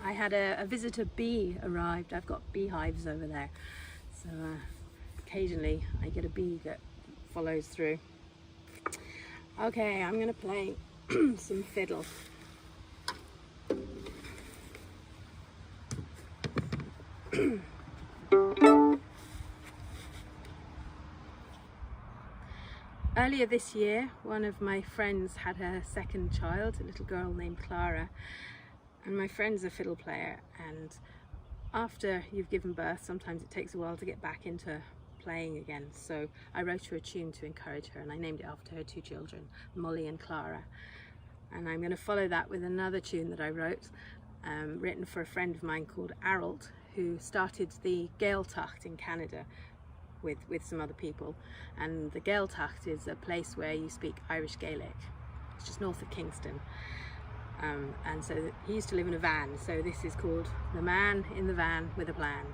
I had a visitor bee arrived. I've got beehives over there, so occasionally I get a bee that follows through. Okay, I'm gonna play some fiddle. Earlier this year, one of my friends had her second child, a little girl named Clara, and my friend's a fiddle player, and after you've given birth, sometimes it takes a while to get back into playing again. So I wrote her a tune to encourage her, and I named it after her two children, Molly and Clara. And I'm going to follow that with another tune that I wrote, written for a friend of mine called Aralt, who started the Gaeltacht in Canada with some other people. And the Gaeltacht is a place where you speak Irish Gaelic. It's just north of Kingston. And so he used to live in a van, so this is called The Man in the Van with a Plan.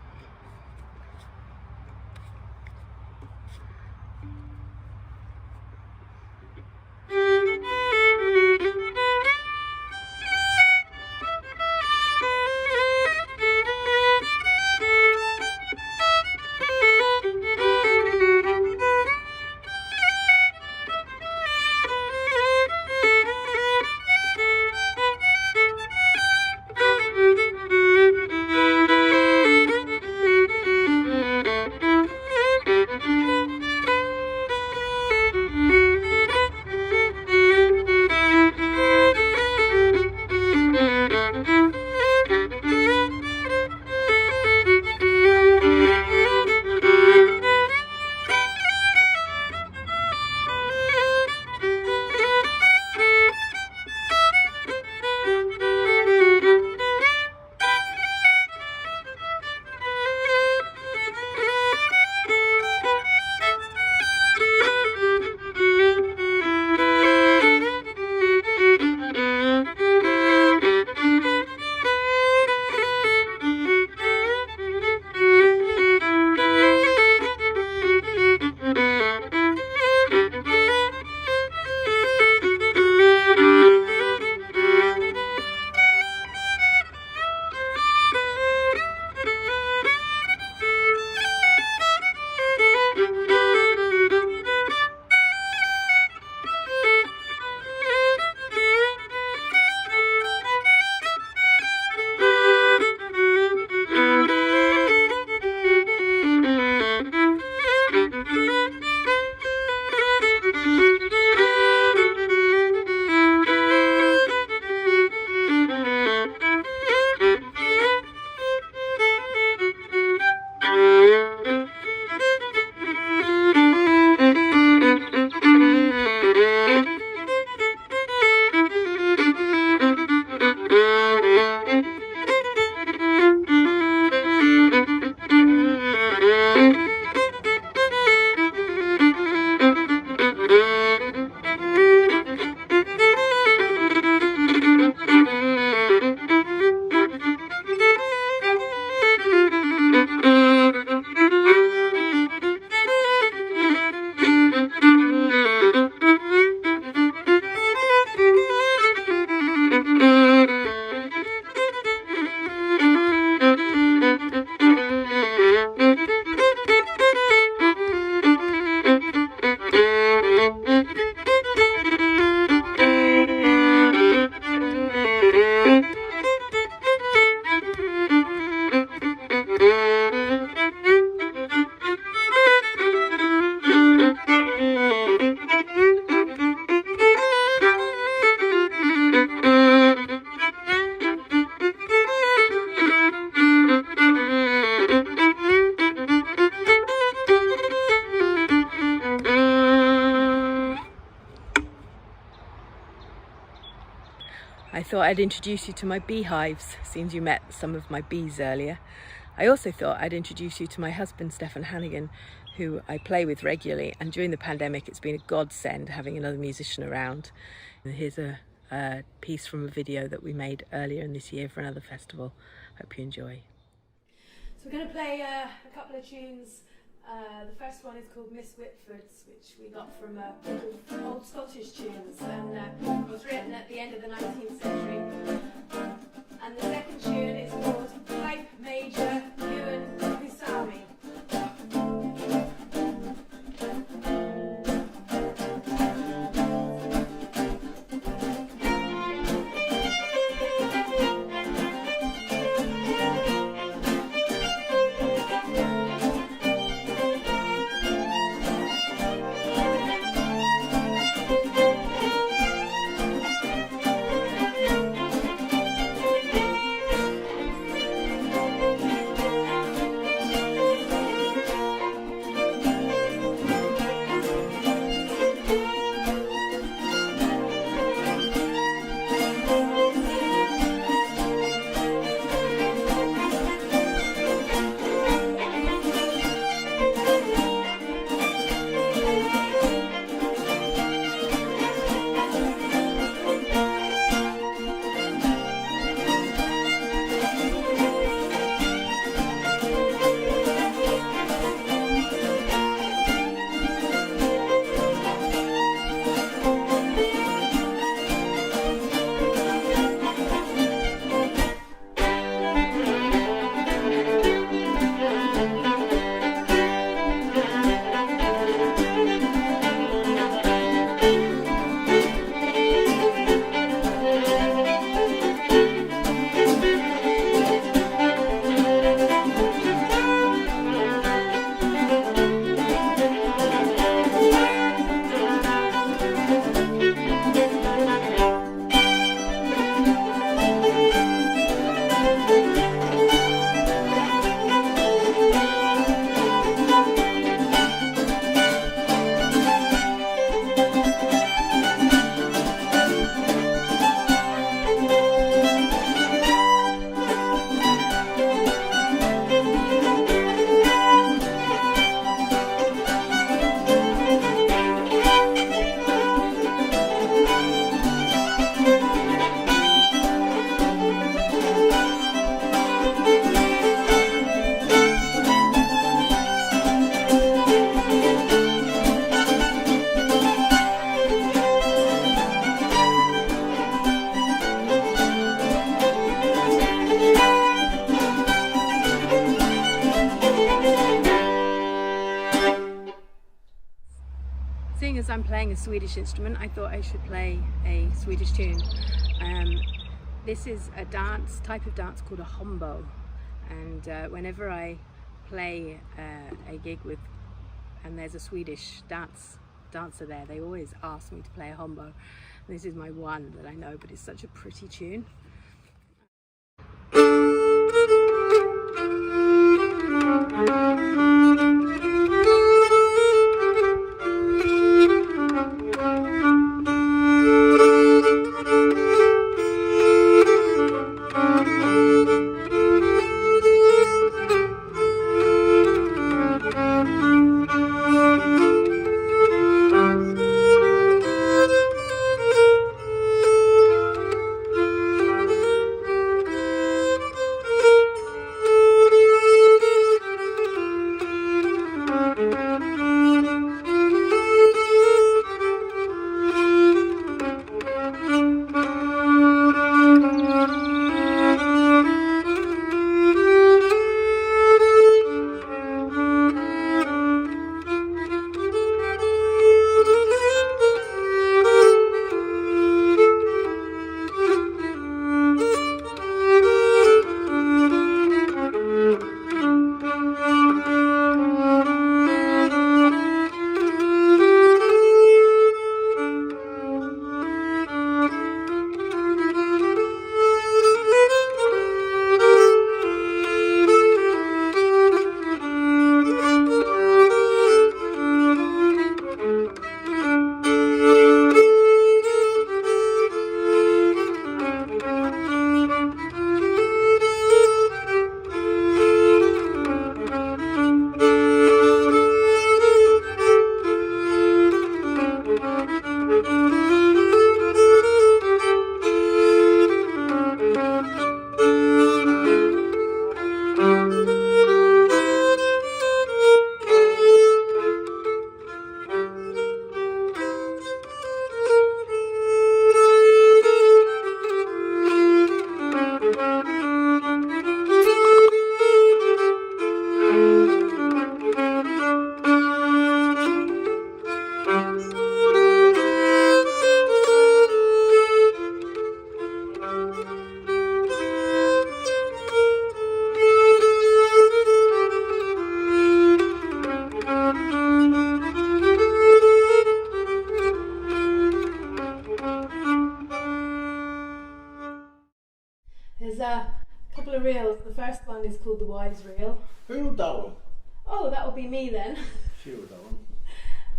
I thought I'd introduce you to my beehives, since you met some of my bees earlier. I also thought I'd introduce you to my husband, Stefan Hannigan, who I play with regularly, and during the pandemic it's been a godsend having another musician around. And here's a piece from a video that we made earlier in this year for another festival. Hope you enjoy. So we're going to play a couple of tunes. The first one is called Miss Whitford's, which we got from old Scottish tunes, and was written at the end of the 19th century. And the second tune is called Pipe Major Ewan Kusami. seeing as I'm playing a Swedish instrument, I thought I should play a Swedish tune. This is a type of dance called a hombo, and whenever I play a gig and there's a Swedish dancer there, they always ask me to play a hombo. This is my one that I know, but it's such a pretty tune. There's a couple of reels. The first one is called the Wise Reel. Who wrote that one? Oh, that will be me then. She wrote that one.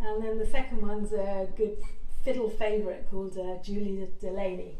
And then the second one's a good fiddle favourite called Julie Delaney.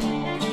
Thank